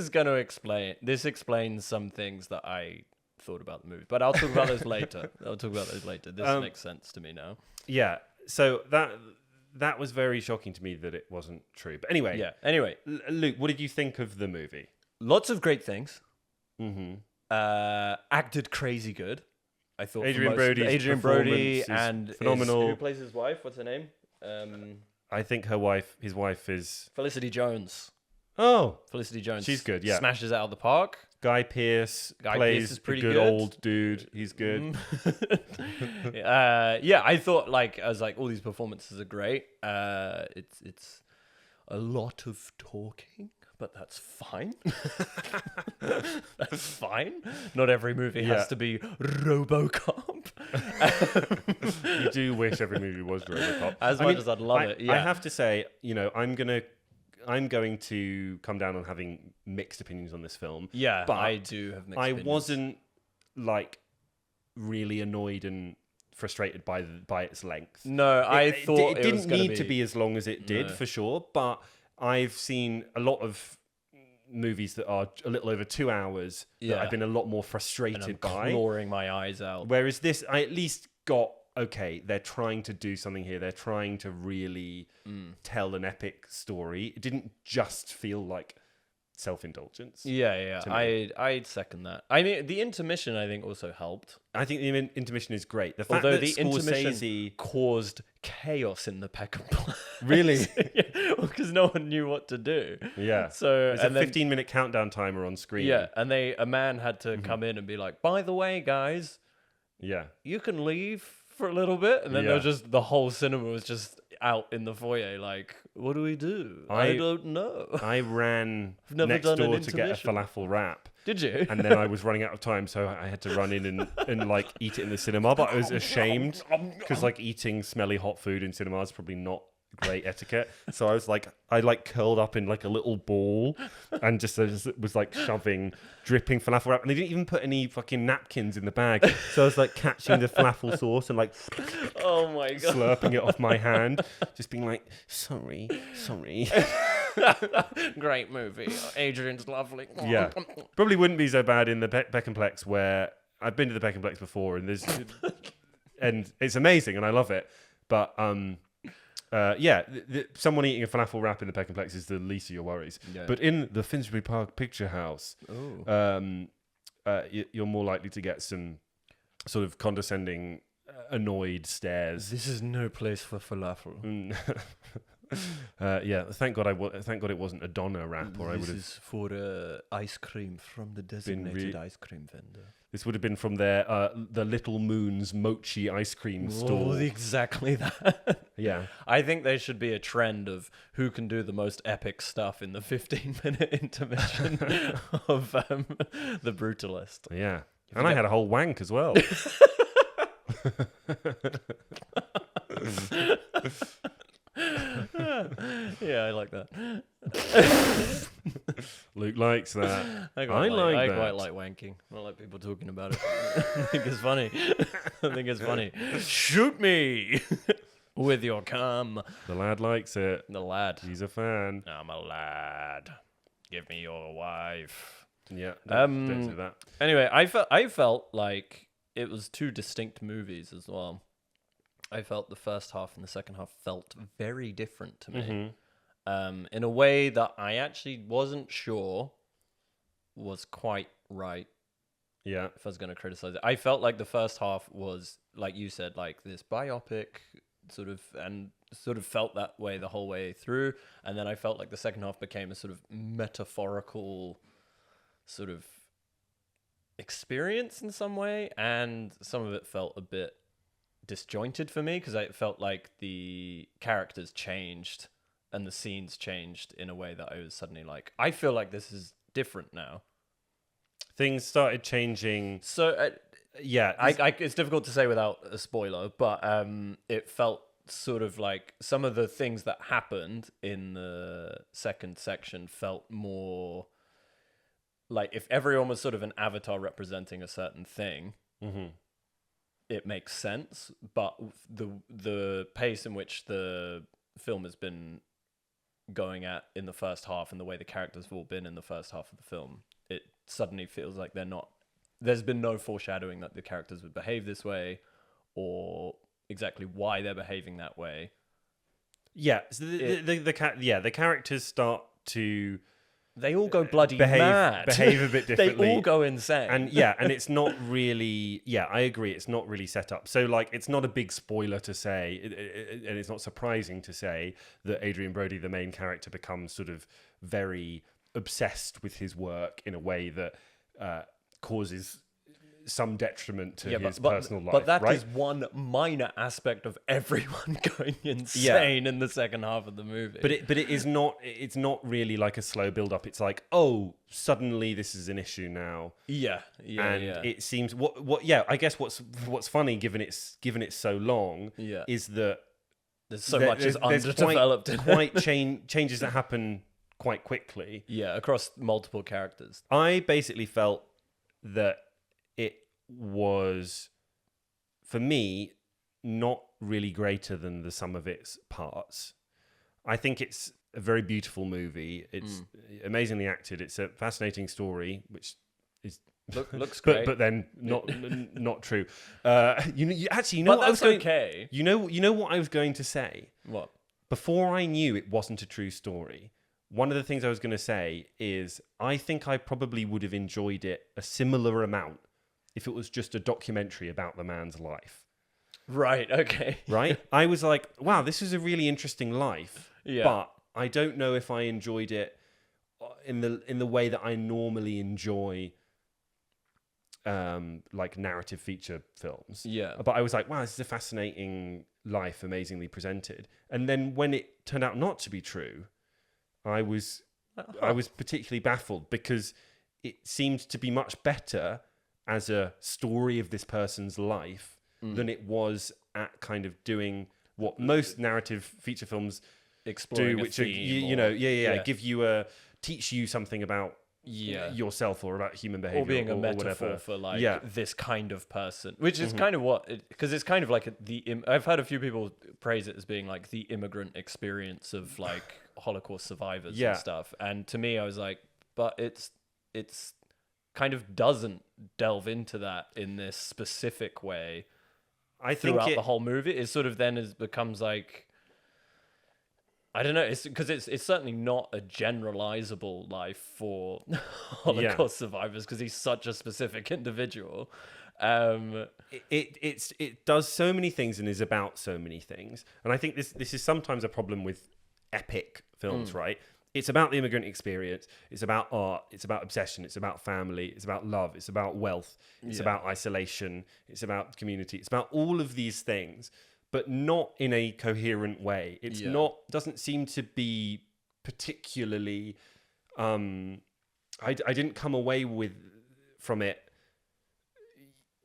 explains some things that I thought about the movie, but I'll talk about those later. This makes sense to me now. Yeah, so that was very shocking to me that it wasn't true. But anyway. Yeah, anyway. Luke, what did you think of the movie? Lots of great things. Mm-hmm. Acted crazy good. I thought Adrian Brody and phenomenal. Who plays his wife? What's her name? I think his wife is Felicity Jones. Oh, Felicity Jones. She's good. Yeah, smashes out of the park. Guy Pearce plays is pretty a good old dude. He's good. Yeah, I thought all these performances are great. It's a lot of talking. But that's fine. That's fine. Not every movie has to be RoboCop. You do wish every movie was RoboCop. As much as I'd love it. Yeah. I have to say, I'm going to come down on having mixed opinions on this film. Yeah, but I do have mixed opinions. I wasn't really annoyed and frustrated by its length. No, I thought it didn't need to be as long as it did, for sure, but I've seen a lot of movies that are a little over 2 hours that I've been a lot more frustrated by. Clawing my eyes out. Whereas this, I at least got, okay, they're trying to do something here. They're trying to really tell an epic story. It didn't just feel like self-indulgence. Yeah. I'd second that. I mean, the intermission, I think, also helped. I think the intermission is great. The fact Although that the Scorsese... intermission caused chaos in the Peckham. Really? Because no one knew what to do. Yeah. So there's a 15-minute countdown timer on screen. Yeah, and a man had to come in and be like, by the way, guys, you can leave for a little bit. And then there was just, the whole cinema was just out in the foyer like, what do we do? I don't know. I ran never next done an door to get a intermission. falafel wrap. Did you? And then I was running out of time, so I had to run in and like eat it in the cinema. But I was ashamed because like eating smelly hot food in cinema is probably not great etiquette. So I was like, I like curled up in like a little ball and just was like shoving dripping falafel wrap, and they didn't even put any fucking napkins in the bag. So I was like catching the falafel sauce and like oh my god, slurping it off my hand, just being like, sorry. Great movie. Adrian's lovely. Yeah, probably wouldn't be so bad in the Beckhamplex, where I've been to the Beckhamplex before, and and it's amazing and I love it, but someone eating a falafel wrap in the Beckhamplex is the least of your worries. Yeah. But in the Finsbury Park Picture House, you're more likely to get some sort of condescending, annoyed stares. This is no place for falafel. Thank God it wasn't a doner wrap, or I would have. This is for ice cream from the designated ice cream vendor. This would have been from their the Little Moon's Mochi ice cream store. Exactly that. Yeah. I think there should be a trend of who can do the most epic stuff in the 15-minute intermission of The Brutalist. Yeah. And I had a whole wank as well. Yeah, I like that. Luke likes that. I quite like wanking. I like people talking about it. I think it's funny. Shoot me with your cum. The lad likes it. The lad. He's a fan. I'm a lad. Give me your wife. Yeah. Don't do that. Anyway, I felt like it was two distinct movies as well. I felt the first half and the second half felt very different to me. In a way that I actually wasn't sure was quite right. Yeah. If I was going to criticize it. I felt like the first half was, like you said, like this biopic sort of felt that way the whole way through. And then I felt like the second half became a sort of metaphorical sort of experience in some way. And some of it felt a bit disjointed for me because I felt like the characters changed and the scenes changed in a way that I was suddenly like, I feel like this is different now. Things started changing. So it's difficult to say without a spoiler, but it felt sort of like some of the things that happened in the second section felt more like if everyone was sort of an avatar representing a certain thing. It makes sense, but the pace in which the film has been going at in the first half and the way the characters have all been in the first half of the film, it suddenly feels like there's been no foreshadowing that the characters would behave this way or exactly why they're behaving that way. Yeah, so the characters start to... They all go bloody mad. Behave a bit differently. They all go insane. And and it's not really... Yeah, I agree. It's not really set up. So, like, it's not a big spoiler to say, and it's not surprising to say that Adrian Brody, the main character, becomes sort of very obsessed with his work in a way that causes some detriment to his personal life. But that right? is one minor aspect of everyone going insane in the second half of the movie. But it is not. It's not really like a slow build up. It's like, oh, suddenly this is an issue now. Yeah. It seems what. Yeah, I guess what's funny, given it's so long, is that there's so much is underdeveloped. Changes that happen quite quickly. Yeah, across multiple characters. I basically felt that it was, for me, not really greater than the sum of its parts. I think it's a very beautiful movie. It's amazingly acted. It's a fascinating story, which is looks great. but then not true. Actually, But what I was that's going. okay. You know what I was going to say. What? Before I knew it wasn't a true story, one of the things I was going to say is I think I probably would have enjoyed it a similar amount if it was just a documentary about the man's life. Right. Okay. Right? I was like, wow, this is a really interesting life. Yeah. But I don't know if I enjoyed it in the way that I normally enjoy like narrative feature films. Yeah. But I was like, wow, this is a fascinating life, amazingly presented. And then when it turned out not to be true, I was particularly baffled because it seemed to be much better as a story of this person's life than it was at kind of doing what most narrative feature films Exploring do, which are, give you teach you something about yourself or about human behavior, or being a metaphor whatever. for this kind of person, which is kind of because it's kind of like I've heard a few people praise it as being like the immigrant experience of like Holocaust survivors and stuff. And to me, I was like, but it's kind of doesn't delve into that in this specific way. I think throughout the whole movie, it sort of then becomes like, I don't know. It's because it's certainly not a generalizable life for Holocaust survivors because he's such a specific individual. It does so many things and is about so many things, and I think this is sometimes a problem with epic films, right? It's about the immigrant experience. It's about art. It's about obsession. It's about family. It's about love. It's about wealth. It's about isolation. It's about community. It's about all of these things, but not in a coherent way. It's doesn't seem to be particularly. I didn't come away from it,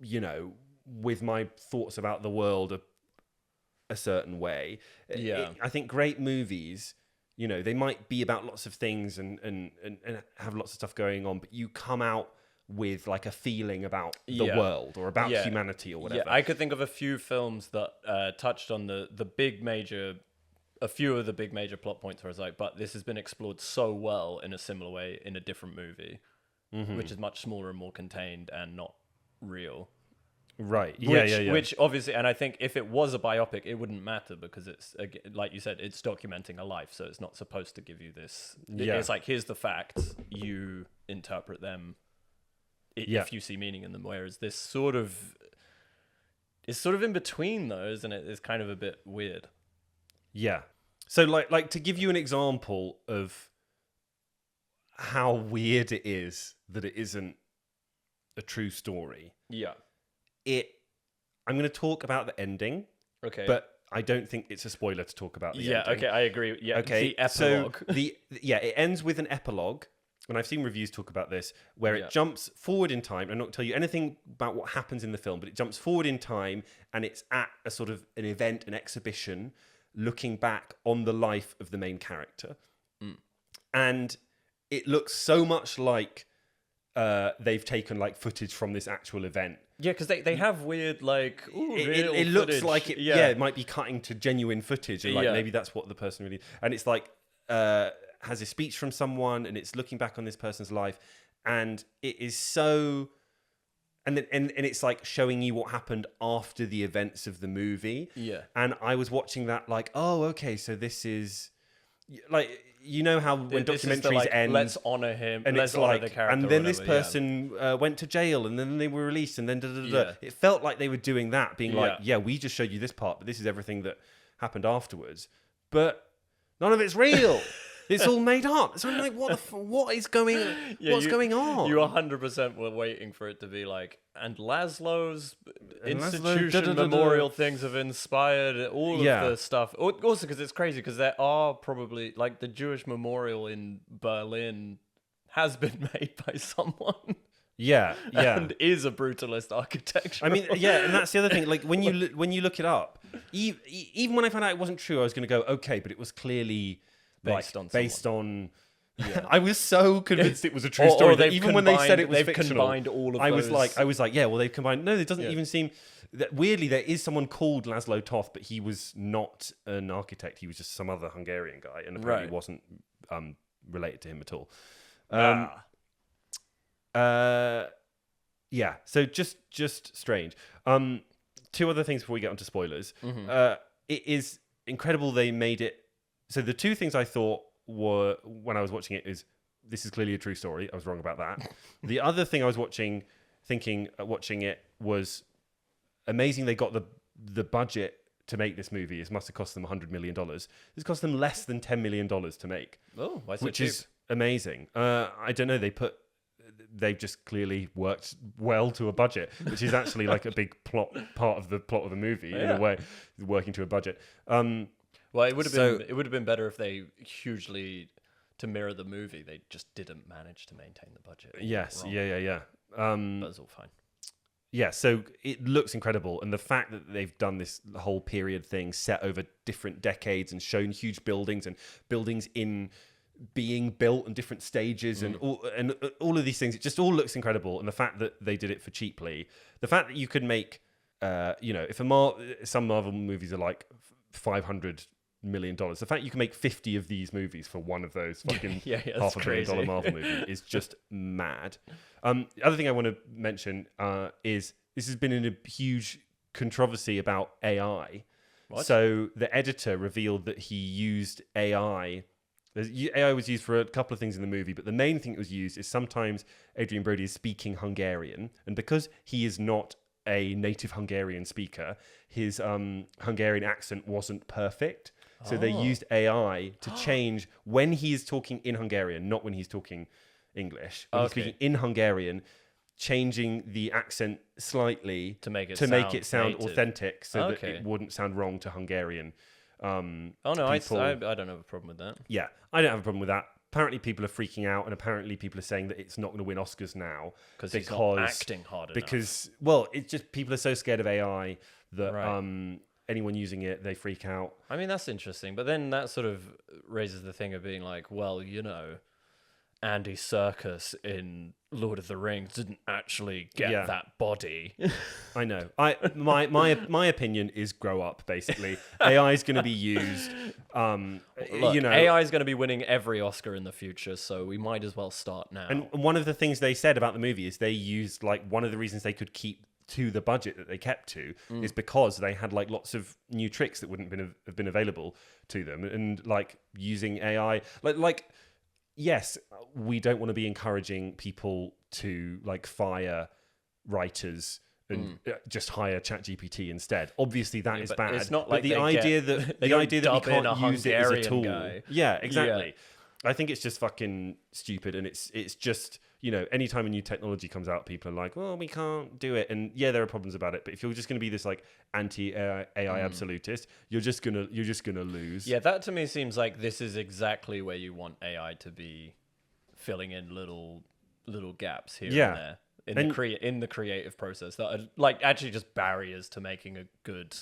with my thoughts about the world a certain way. I think great movies, they might be about lots of things and have lots of stuff going on, but you come out with like a feeling about the world or about humanity or whatever. Yeah, I could think of a few films that touched on a few of the big major plot points where I was like, but this has been explored so well in a similar way in a different movie, which is much smaller and more contained and not real. Right. Which obviously, and I think if it was a biopic, it wouldn't matter because it's, like you said, it's documenting a life, so it's not supposed to give you this. It's like, here's the facts, you interpret them if you see meaning in them. Whereas this is sort of in between those, and it's kind of a bit weird. Yeah. So like to give you an example of how weird it is that it isn't a true story. Yeah. I'm going to talk about the ending. Okay. But I don't think it's a spoiler to talk about the ending. Yeah, okay, I agree. Yeah, okay. The epilogue. So it ends with an epilogue, and I've seen reviews talk about this, where it jumps forward in time. I'm not going to tell you anything about what happens in the film, but it jumps forward in time, and it's at a sort of an event, an exhibition, looking back on the life of the main character. And it looks so much like they've taken like footage from this actual event. Yeah, because they have weird like it looks like it might be cutting to genuine footage, and like maybe that's what the person really. And it's like has a speech from someone, and it's looking back on this person's life, and it is so. And then and it's like showing you what happened after the events of the movie. Yeah. And I was watching that like, oh, okay, so this is like. You know how when documentaries end, let's honor him, and let's it's honor like, the character. And then this person went to jail, and then they were released, and then It felt like they were doing that, being like, we just showed you this part, but this is everything that happened afterwards. But none of it's real. It's all made up. So I'm like, what is going? What's going on? You 100% were waiting for it to be like, and Laszlo's institution memorial things have inspired all of the stuff. Also, because it's crazy, because there are probably like the Jewish memorial in Berlin has been made by someone. Yeah, and is a brutalist architecture. I mean, and that's the other thing. Like when you look it up, even when I found out it wasn't true, I was going to go, okay, but it was clearly. Based on I was so convinced it was a true story that even when they said it was fictional, combined all of I was like, yeah, well, they've combined. No, it doesn't even seem. weirdly, there is someone called Laszlo Toth, but he was not an architect. He was just some other Hungarian guy, and apparently wasn't related to him at all. Yeah, so just strange. Two other things before we get onto spoilers. It is incredible they made it. So the two things I thought were, when I was watching it, is this is clearly a true story. I was wrong about that. The other thing I was watching it was amazing. They got the budget to make this movie. It must have cost them $100 million. This cost them less than $10 million to make. Oh, why so which cheap? Is amazing. I don't know. They've just clearly worked well to a budget, which is actually like a big part of the plot of the movie in a way, working to a budget. Well, it would have been better if they to mirror the movie, they just didn't manage to maintain the budget. Yes, yeah. But it's all fine. Yeah, so it looks incredible, and the fact that they've done this whole period thing set over different decades and shown huge buildings and buildings in being built in different stages and all of these things, it just all looks incredible. And the fact that they did it for cheaply, the fact that you could make, if some Marvel movies are like $500 million, the fact you can make 50 of these movies for one of those fucking $500 million Marvel movie is just mad. The other thing I want to mention is this has been in a huge controversy about AI. What? So the editor revealed that he used AI. AI was used for a couple of things in the movie, but the main thing that was used is sometimes Adrian Brody is speaking Hungarian, and because he is not a native Hungarian speaker, his Hungarian accent wasn't perfect. So they used AI to change when he is talking in Hungarian, not when he's talking English. When he's speaking in Hungarian, changing the accent slightly to make it sound authentic, so that it wouldn't sound wrong to Hungarian. I don't have a problem with that. Yeah, I don't have a problem with that. Apparently people are freaking out, and apparently people are saying that it's not going to win Oscars now because he's not acting hard enough. Well, it's just people are so scared of AI that anyone using it, they freak out. I mean, that's interesting, but then that sort of raises the thing of being like, well, Andy Serkis in Lord of the Rings didn't actually get that body. I know. My opinion is grow up, basically. AI is going to be used. AI is going to be winning every Oscar in the future, so we might as well start now. And one of the things they said about the movie is they used, like, one of the reasons they could keep to the budget that they kept to is because they had like lots of new tricks that wouldn't have been available to them, and like using AI, like yes, we don't want to be encouraging people to like fire writers and just hire ChatGPT instead. Obviously, that is bad. It's not but like the idea that we can't use it as a tool. Guy. Yeah, exactly. Yeah. I think it's just fucking stupid, and it's just, anytime a new technology comes out, people are like, well, we can't do it. And yeah, there are problems about it, but if you're just going to be this like anti-AI absolutist, you're just gonna lose. Yeah, that to me seems like this is exactly where you want AI to be filling in little gaps here and there in the creative process that are like actually just barriers to making a good.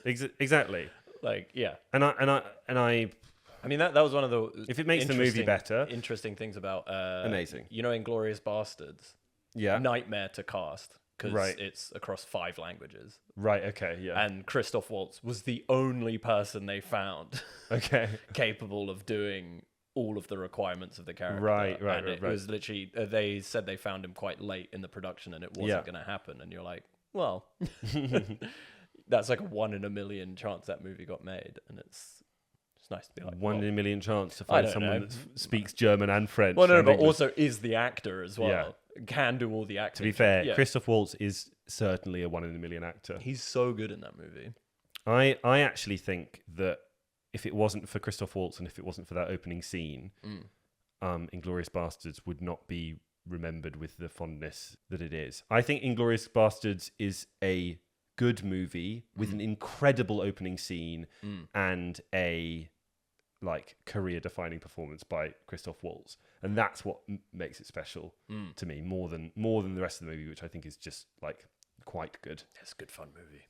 Exactly. Like, yeah. And I mean, that was one of the... If it makes the movie better... Interesting things about... amazing. Inglourious Bastards? Yeah. Nightmare to cast, because it's across 5 languages. Right, okay, yeah. And Christoph Waltz was the only person they found capable of doing all of the requirements of the character. Right. It was literally... they said they found him quite late in the production, and it wasn't going to happen. And you're like, well... that's like a 1 in a million chance that movie got made, and it's nice to be like 1 in a million chance to find someone that speaks German and French. Well, no, but also is the actor as well. Yeah. Can do all the acting. To be fair, Christoph Waltz is certainly a 1 in a million actor. He's so good in that movie. I actually think that if it wasn't for Christoph Waltz and if it wasn't for that opening scene, Inglourious Bastards would not be remembered with the fondness that it is. I think Inglourious Bastards is a good movie with an incredible opening scene and a like career-defining performance by Christoph Waltz, and that's what makes it special to me more than the rest of the movie, which I think is just like quite good. It's a good fun movie.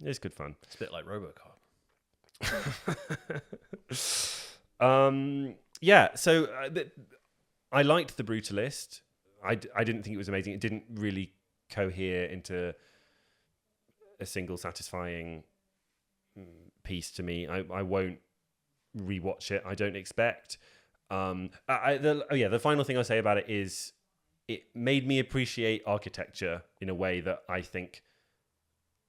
It's good fun. It's a bit like RoboCop. So I liked The Brutalist. I didn't think it was amazing. It didn't really cohere into a single satisfying piece to me. I won't rewatch it. I don't expect. The final thing I'll say about it is it made me appreciate architecture in a way that I think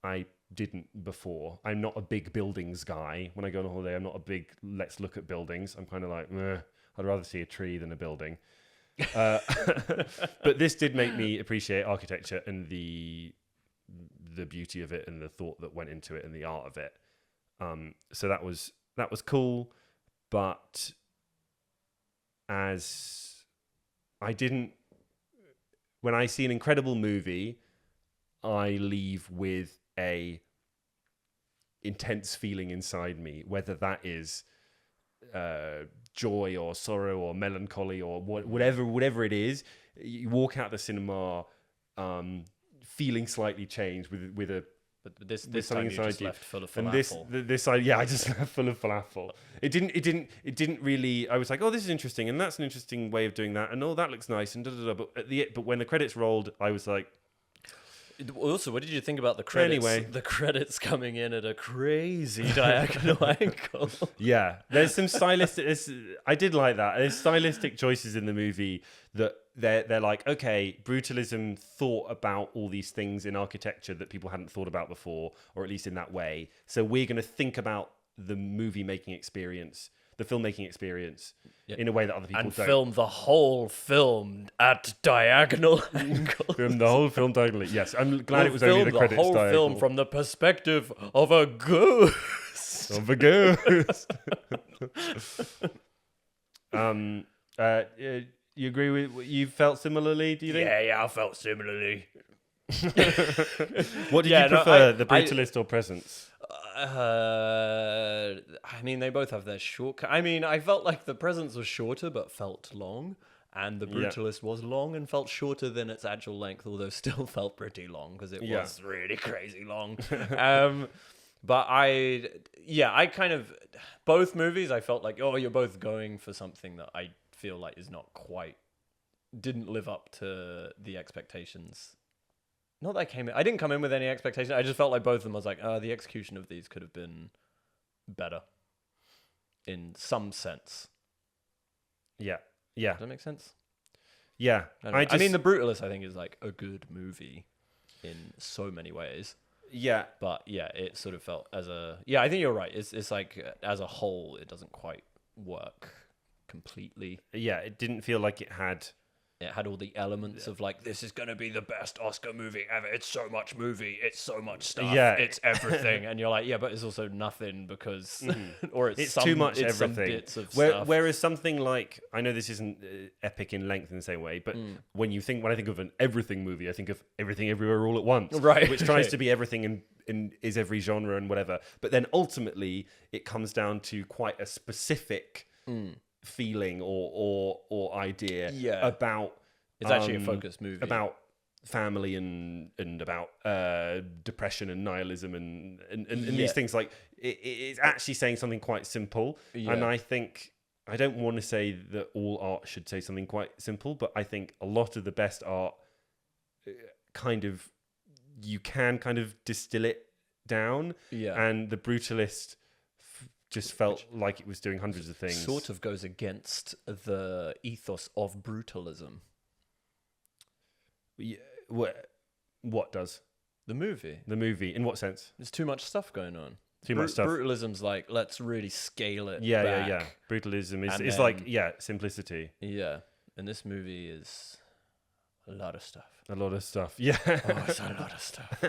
I didn't before. I'm not a big buildings guy. When I go on a holiday, I'm not a big let's look at buildings. I'm kind of like, meh, I'd rather see a tree than a building. But this did make me appreciate architecture and the beauty of it and the thought that went into it and the art of it. So that was cool, but as I didn't, when I see an incredible movie, I leave with a intense feeling inside me, whether that is joy or sorrow or melancholy or whatever it is. You walk out the cinema feeling slightly changed with a. But this time you just left full of falafel. And this I just left full of falafel. It didn't really. I was like, oh, this is interesting, and that's an interesting way of doing that, and oh, that looks nice, and da da da. But when the credits rolled, I was like. Also, what did you think about the credits? Anyway. The credits coming in at a crazy diagonal angle. Yeah, there's some stylistic. I did like that. There's stylistic choices in the movie that they're like, okay, Brutalism thought about all these things in architecture that people hadn't thought about before, or at least in that way. So we're going to think about the movie making experience, the filmmaking experience, in a way that other people don't. And film the whole film at diagonal angles. Film the whole film diagonally. Yes, I'm glad it was only the credits whole diagonal. film from the perspective of a ghost. Of a ghost. You agree with? You felt similarly? Do you think? Yeah, I felt similarly. What did you prefer, the Brutalist or Presence? I mean, they both have their short. I mean, I felt like the Presence was shorter but felt long, and the Brutalist was long and felt shorter than its actual length, although still felt pretty long because it was really crazy long. But I kind of both movies. I felt like, oh, you're both going for something that I feel like is not quite didn't live up to the expectations. Not that I didn't come in with any expectation. I just felt like both of them. I was like, the execution of these could have been better in some sense. Yeah. Does that make sense? Yeah. I mean, The Brutalist, I think, is like a good movie in so many ways. Yeah. But yeah, it sort of felt as a... Yeah, I think you're right. It's like, as a whole, it doesn't quite work completely. Yeah, it didn't feel like it had... It had all the elements of like, this is going to be the best Oscar movie ever. It's so much movie. It's so much stuff. Yeah. It's everything. And you're like, yeah, but it's also nothing because... or it's too much it's everything. Some bits of stuff. Whereas something like... I know this isn't epic in length in the same way, but when I think of an everything movie, I think of Everything Everywhere All at Once. Right. Which tries to be everything and is every genre and whatever. But then ultimately, it comes down to quite a specific feeling or idea about... It's actually a focused movie. About family and about depression and nihilism and these things. Like it's actually saying something quite simple. Yeah. And I think, I don't want to say that all art should say something quite simple, but I think a lot of the best art you can kind of distill it down. Yeah. And The Brutalist just felt like it was doing hundreds of things. Sort of goes against the ethos of brutalism. Yeah, what does? The movie. The movie. In what sense? There's too much stuff going on. Too much stuff. Brutalism's like, let's really scale it back. Yeah. Brutalism is like, simplicity. Yeah. And this movie is a lot of stuff. A lot of stuff. Yeah. Oh, it's a lot of stuff.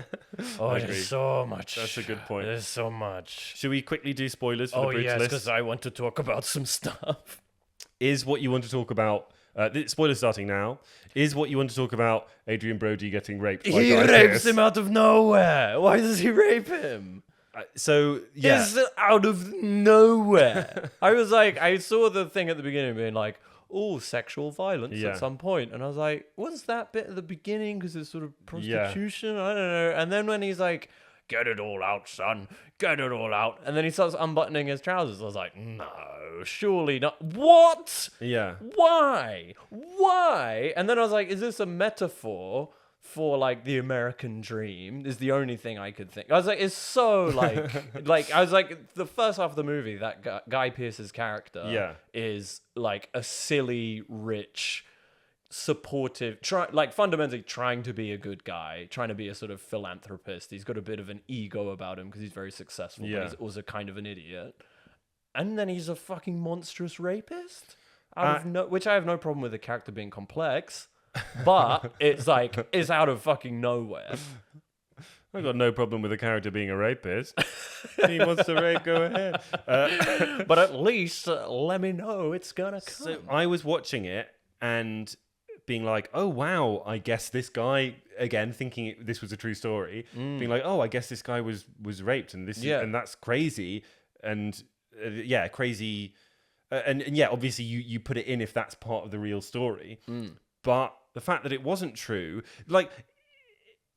Oh, there's so much. That's a good point. There's so much. Should we quickly do spoilers for The Brutalist? Oh, yes, because I want to talk about some stuff. Is what you want to talk about... spoilers starting now. Is what you want to talk about Adrian Brody getting raped by He rapes him out of nowhere. Why does he rape him? It's out of nowhere. I saw the thing at the beginning being like, oh, sexual violence at some point. And I was like, what's that bit at the beginning? Because it's sort of prostitution. I don't know. And then when he's like, get it all out, son. Get it all out. And then he starts unbuttoning his trousers. I was like, no, surely not. What? Yeah. Why? And then I was like, is this a metaphor for like the American dream is the only thing I could think. I was like, it's so like, like I was like, the first half of the movie, that Guy Pearce's character is like a silly, rich, supportive, fundamentally trying to be a good guy, trying to be a sort of philanthropist. He's got a bit of an ego about him because he's very successful, but he's also kind of an idiot. And then he's a fucking monstrous rapist, which I have no problem with the character being complex. But it's like, it's out of fucking nowhere. I've got no problem with a character being a rapist. He wants to rape, go ahead. But at least let me know it's gonna come. So I was watching it and being like, oh, wow, I guess this guy, again, thinking this was a true story, being like, oh, I guess this guy was raped and and that's crazy. And crazy. And yeah, obviously you put it in if that's part of the real story. But the fact that it wasn't true, like,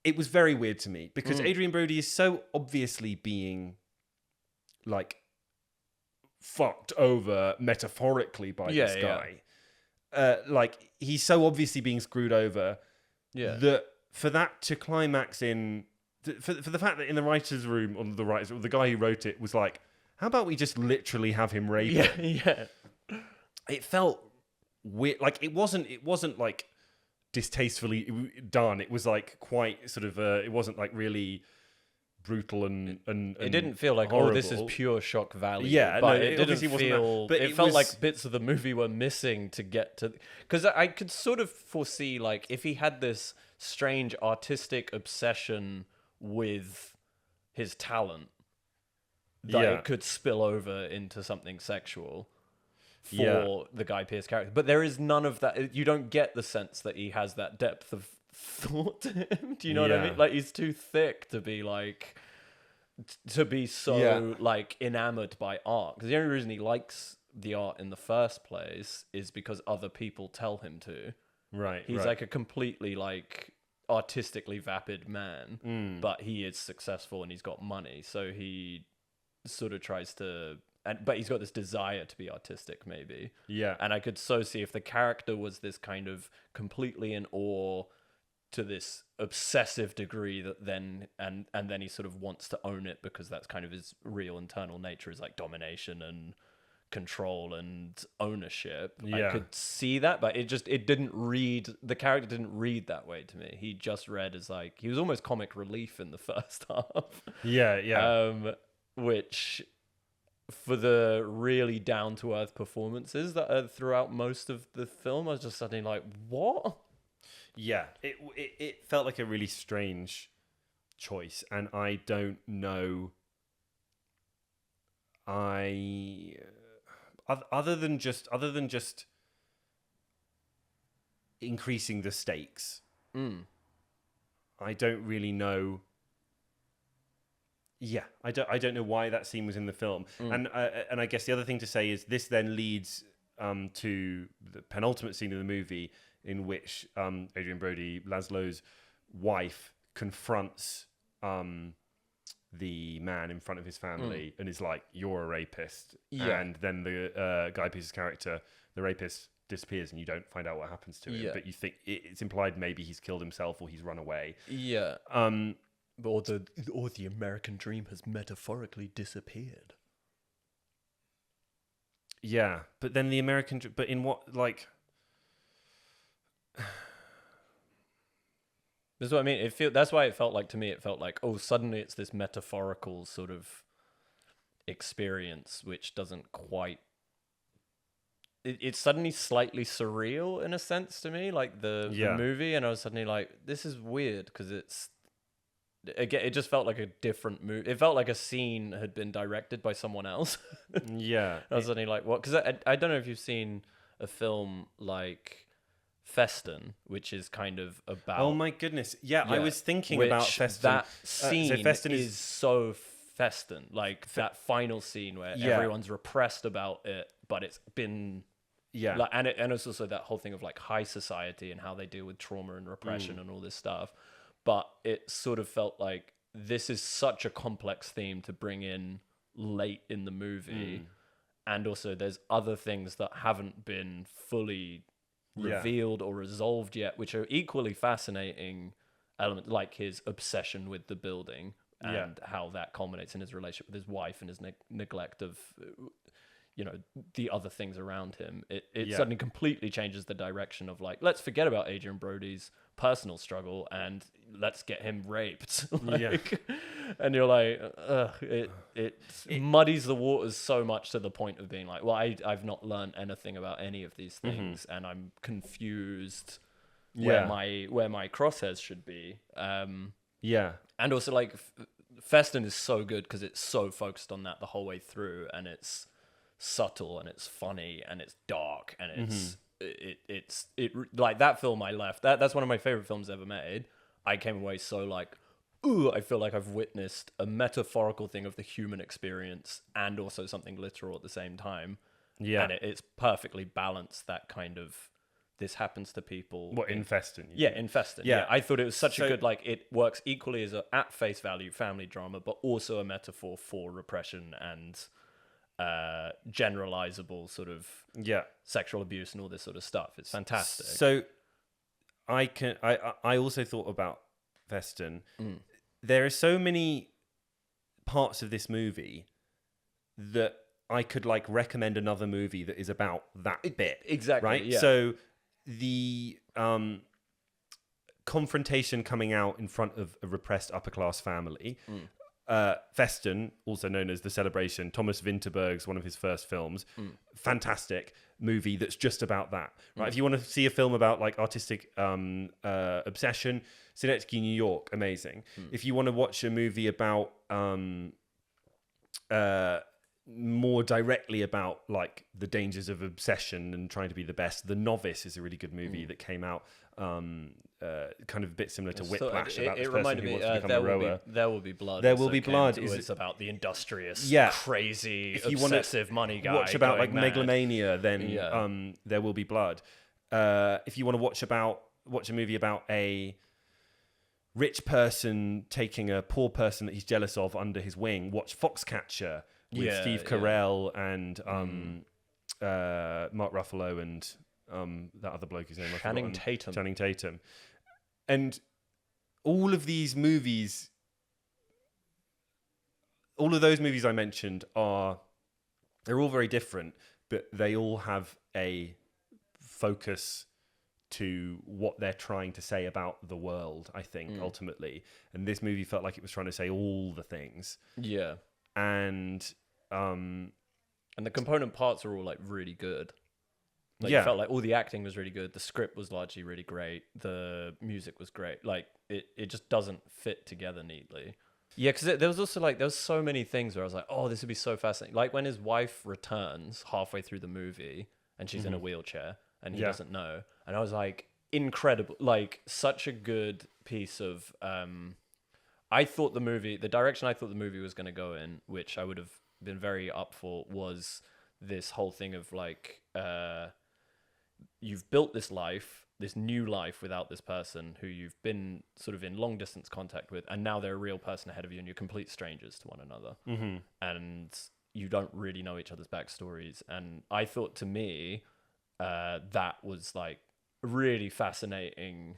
it was very weird to me because Adrian Brody is so obviously being, like, fucked over metaphorically by this guy. Like, he's so obviously being screwed over that for that to climax in... For the fact that in the writer's room, or the guy who wrote it was like, how about we just literally have him rape him? It felt weird. Like, it wasn't like distastefully done. It was like quite sort of it wasn't like really brutal and it didn't feel like horrible. This is pure shock value. But it didn't feel. But it felt like bits of the movie were missing to get to. Because I could sort of foresee, like, if he had this strange artistic obsession with his talent, that it could spill over into something sexual for the Guy Pearce character. But there is none of that. You don't get the sense that he has that depth of thought to him. Do you know what I mean? Like, he's too thick to be like, to be so like enamored by art. Because the only reason he likes the art in the first place is because other people tell him to. Right. He's like a completely like artistically vapid man, but he is successful and he's got money. So he sort of tries to... but he's got this desire to be artistic, maybe. Yeah. And I could so see if the character was this kind of completely in awe to this obsessive degree that then he sort of wants to own it because that's kind of his real internal nature, is like domination and control and ownership. I could see that, but the character didn't read that way to me. He just read as like, he was almost comic relief in the first half. Which, for the really down-to-earth performances that are throughout most of the film, I was just suddenly like, what? Yeah, it felt like a really strange choice, and I don't know. Other than just increasing the stakes, I don't really know. Yeah, I don't know why that scene was in the film, and I guess the other thing to say is this then leads to the penultimate scene of the movie, in which Adrian Brody, Laszlo's wife, confronts the man in front of his family and is like, "You're a rapist," and then the Guy Pearce's character, the rapist, disappears, and you don't find out what happens to him, but you think it's implied maybe he's killed himself or he's run away. Or the American dream has metaphorically disappeared. Yeah, but then the American... But in what, like... That's what I mean. That's why it felt like, to me, it felt like, oh, suddenly it's this metaphorical sort of experience, which doesn't quite... It's suddenly slightly surreal, in a sense, to me, like the movie, and I was suddenly like, this is weird, because it's... Again, it just felt like a different movie. It felt like a scene had been directed by someone else. I was suddenly like, what? Because I don't know if you've seen a film like Feston, which is kind of about... Oh my goodness. Yeah, I was thinking about Feston. That scene is so Feston. Like that final scene where everyone's repressed about it, but it's been... Like, and it's also that whole thing of like high society and how they deal with trauma and repression and all this stuff. But it sort of felt like this is such a complex theme to bring in late in the movie. And also there's other things that haven't been fully revealed or resolved yet, which are equally fascinating element, like his obsession with the building and how that culminates in his relationship with his wife and his neglect of, the other things around him. It suddenly completely changes the direction of like, let's forget about Adrian Brody's personal struggle and let's get him raped. And you're like, it muddies the waters so much to the point of being like, well, I've not learned anything about any of these things, and I'm confused where my crosshairs should be. And also like Feston is so good because it's so focused on that the whole way through, and it's subtle and it's funny and it's dark and it's like that film I left. That's one of my favorite films ever made. I came away so like, ooh, I feel like I've witnessed a metaphorical thing of the human experience and also something literal at the same time. Yeah. And it's perfectly balanced, that kind of, this happens to people. What, in Feston? In Feston. Yeah. I thought it was such a good, like, it works equally as a at face value family drama, but also a metaphor for repression and generalizable sort of sexual abuse and all this sort of stuff. It's fantastic. So I also thought about Feston. There are so many parts of this movie that I could like recommend another movie that is about that bit. Exactly. Right. Yeah. So the confrontation coming out in front of a repressed upper class family. Feston, also known as The Celebration, Thomas Vinterberg's one of his first films, fantastic movie that's just about that. Right, if you want to see a film about like artistic obsession, Synecdoche, New York, amazing. If you want to watch a movie about more directly about like the dangers of obsession and trying to be the best, The Novice is a really good movie that came out kind of a bit similar to Whiplash about this person who wants to become a rower. There Will Be Blood. There Will Be Blood is about the industrious, crazy, if you obsessive money guy. Watch about like mad. megalomania, then There Will Be Blood. If you want to watch a movie about a rich person taking a poor person that he's jealous of under his wing, watch Foxcatcher with Steve Carell and Mark Ruffalo and that other bloke whose name I've forgotten. Channing Tatum. And all of these movies, all of those movies I mentioned they're all very different, but they all have a focus to what they're trying to say about the world, I think, ultimately. And this movie felt like it was trying to say all the things. Yeah. And the component parts are all like really good. Like, it felt like all the acting was really good. The script was largely really great. The music was great. Like it just doesn't fit together neatly. Yeah, because there was also like, there was so many things where I was like, oh, this would be so fascinating. Like when his wife returns halfway through the movie and she's in a wheelchair and he doesn't know. And I was like, incredible. Like such a good piece of, the direction I thought the movie was going to go in, which I would have been very up for, was this whole thing of like, you've built this new life without this person who you've been sort of in long distance contact with, and now they're a real person ahead of you and you're complete strangers to one another. And you don't really know each other's backstories. And I thought, to me, that was like really fascinating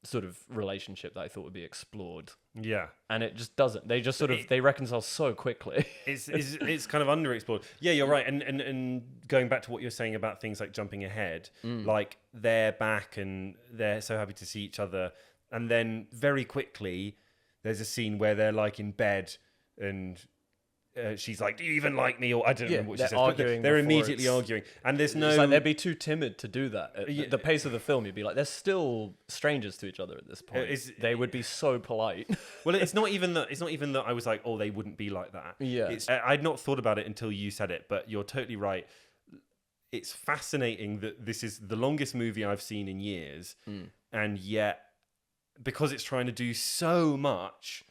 sort of relationship that I thought would be explored. Yeah. And it just doesn't. They just sort of they reconcile so quickly. It's kind of underexplored. Yeah, you're right. And going back to what you're saying about things like jumping ahead, like they're back and they're so happy to see each other, and then very quickly there's a scene where they're like in bed and she's like, "Do you even like me?" Or I don't know what she says. But they're immediately arguing, and there's no. It's like they'd be too timid to do that. At the pace of the film, you'd be like, "They're still strangers to each other at this point." They would be so polite. Well, it's not even that. It's not even that I was like, "Oh, they wouldn't be like that." Yeah, I'd not thought about it until you said it, but you're totally right. It's fascinating that this is the longest movie I've seen in years, and yet because it's trying to do so much.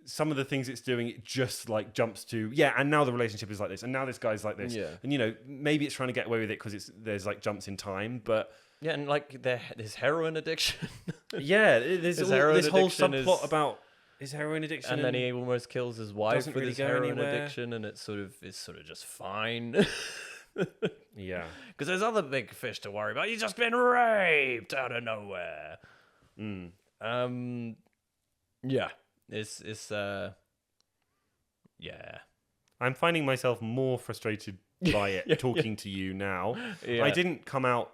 Some of the things it's doing, it just like jumps to, and now the relationship is like this, and now this guy's like this. Yeah. And maybe it's trying to get away with it because there's like jumps in time, but and like there's heroin addiction. There's this whole subplot about his heroin addiction, and then he almost kills his wife with his heroin addiction, and it's sort of just fine. Yeah. Because there's other big fish to worry about. You've just been raped out of nowhere. Yeah. It's yeah. I'm finding myself more frustrated by it talking to you now. Yeah. I didn't come out.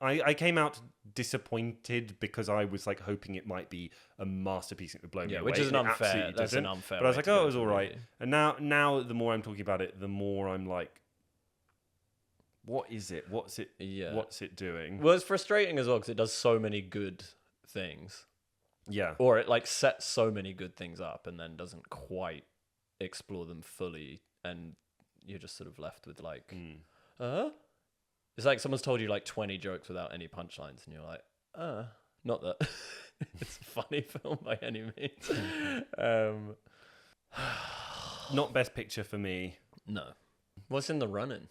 I came out disappointed because I was like hoping it might be a masterpiece. It would blow me away. Which is and it unfair. absolutely That's an didn't. unfair. But I was way like, to oh, go it was all through right. it. And now the more I'm talking about it, the more I'm like, what is it? What's it? Yeah. What's it doing? Well, it's frustrating as well because it does so many good things. Yeah. Or it like sets so many good things up and then doesn't quite explore them fully, and you're just sort of left with like, it's like someone's told you like 20 jokes without any punchlines, and you're like, not that it's a funny film by any means. Not best picture for me. No. What's in the running?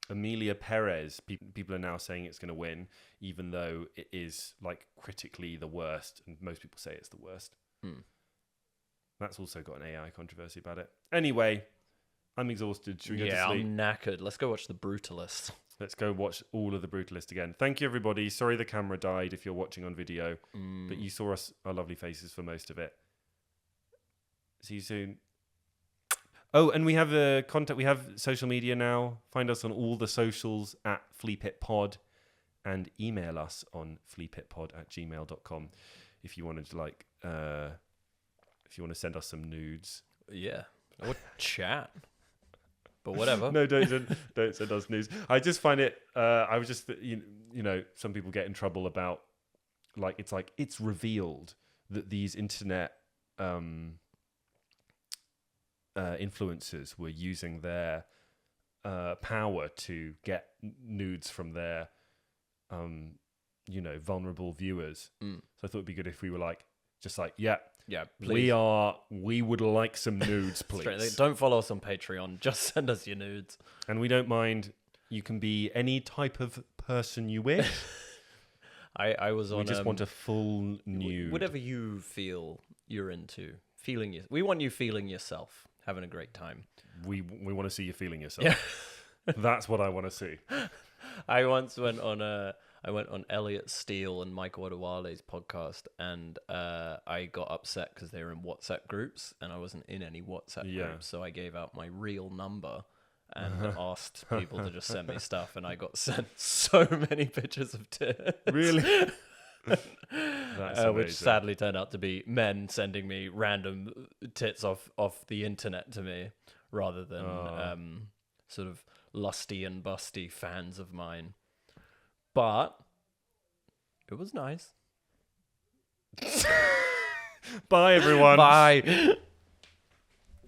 Emilia Perez. People are now saying it's going to win, even though it is like critically the worst, and most people say it's the worst. That's also got an AI controversy about it. Anyway, I'm exhausted. Should we go to sleep? I'm knackered. Let's go watch The Brutalist. Let's go watch all of The Brutalist again. Thank you, everybody. Sorry the camera died if you're watching on video, but you saw our lovely faces for most of it. See you soon. Oh, and we have contact. We have social media now. Find us on all the socials at Fleapit Pod, and email us on fleapitpod@gmail.com if you wanted to if you want to send us some nudes. Yeah. Or chat. But whatever. No, don't send us news. I just find it. I was just, you know, some people get in trouble about, like, it's revealed that these internet influencers were using their power to get nudes from their, vulnerable viewers. So I thought it'd be good if we were like, just like, yeah, please. we would like some nudes, please. Don't follow us on Patreon. Just send us your nudes. And we don't mind. You can be any type of person you wish. I was on. We just want a full nude. Whatever you feel you're into. We want you feeling yourself, having a great time. We want to see you feeling yourself. Yeah. That's what I want to see. I once went on Elliot Steele and Mike Wadawale's podcast, and I got upset because they were in WhatsApp groups, and I wasn't in any WhatsApp groups, so I gave out my real number and asked people to just send me stuff, and I got sent so many pictures of tits. Really? Which sadly turned out to be men sending me random tits off the internet to me, rather than sort of lusty and busty fans of mine. But it was nice. Bye, everyone. Bye.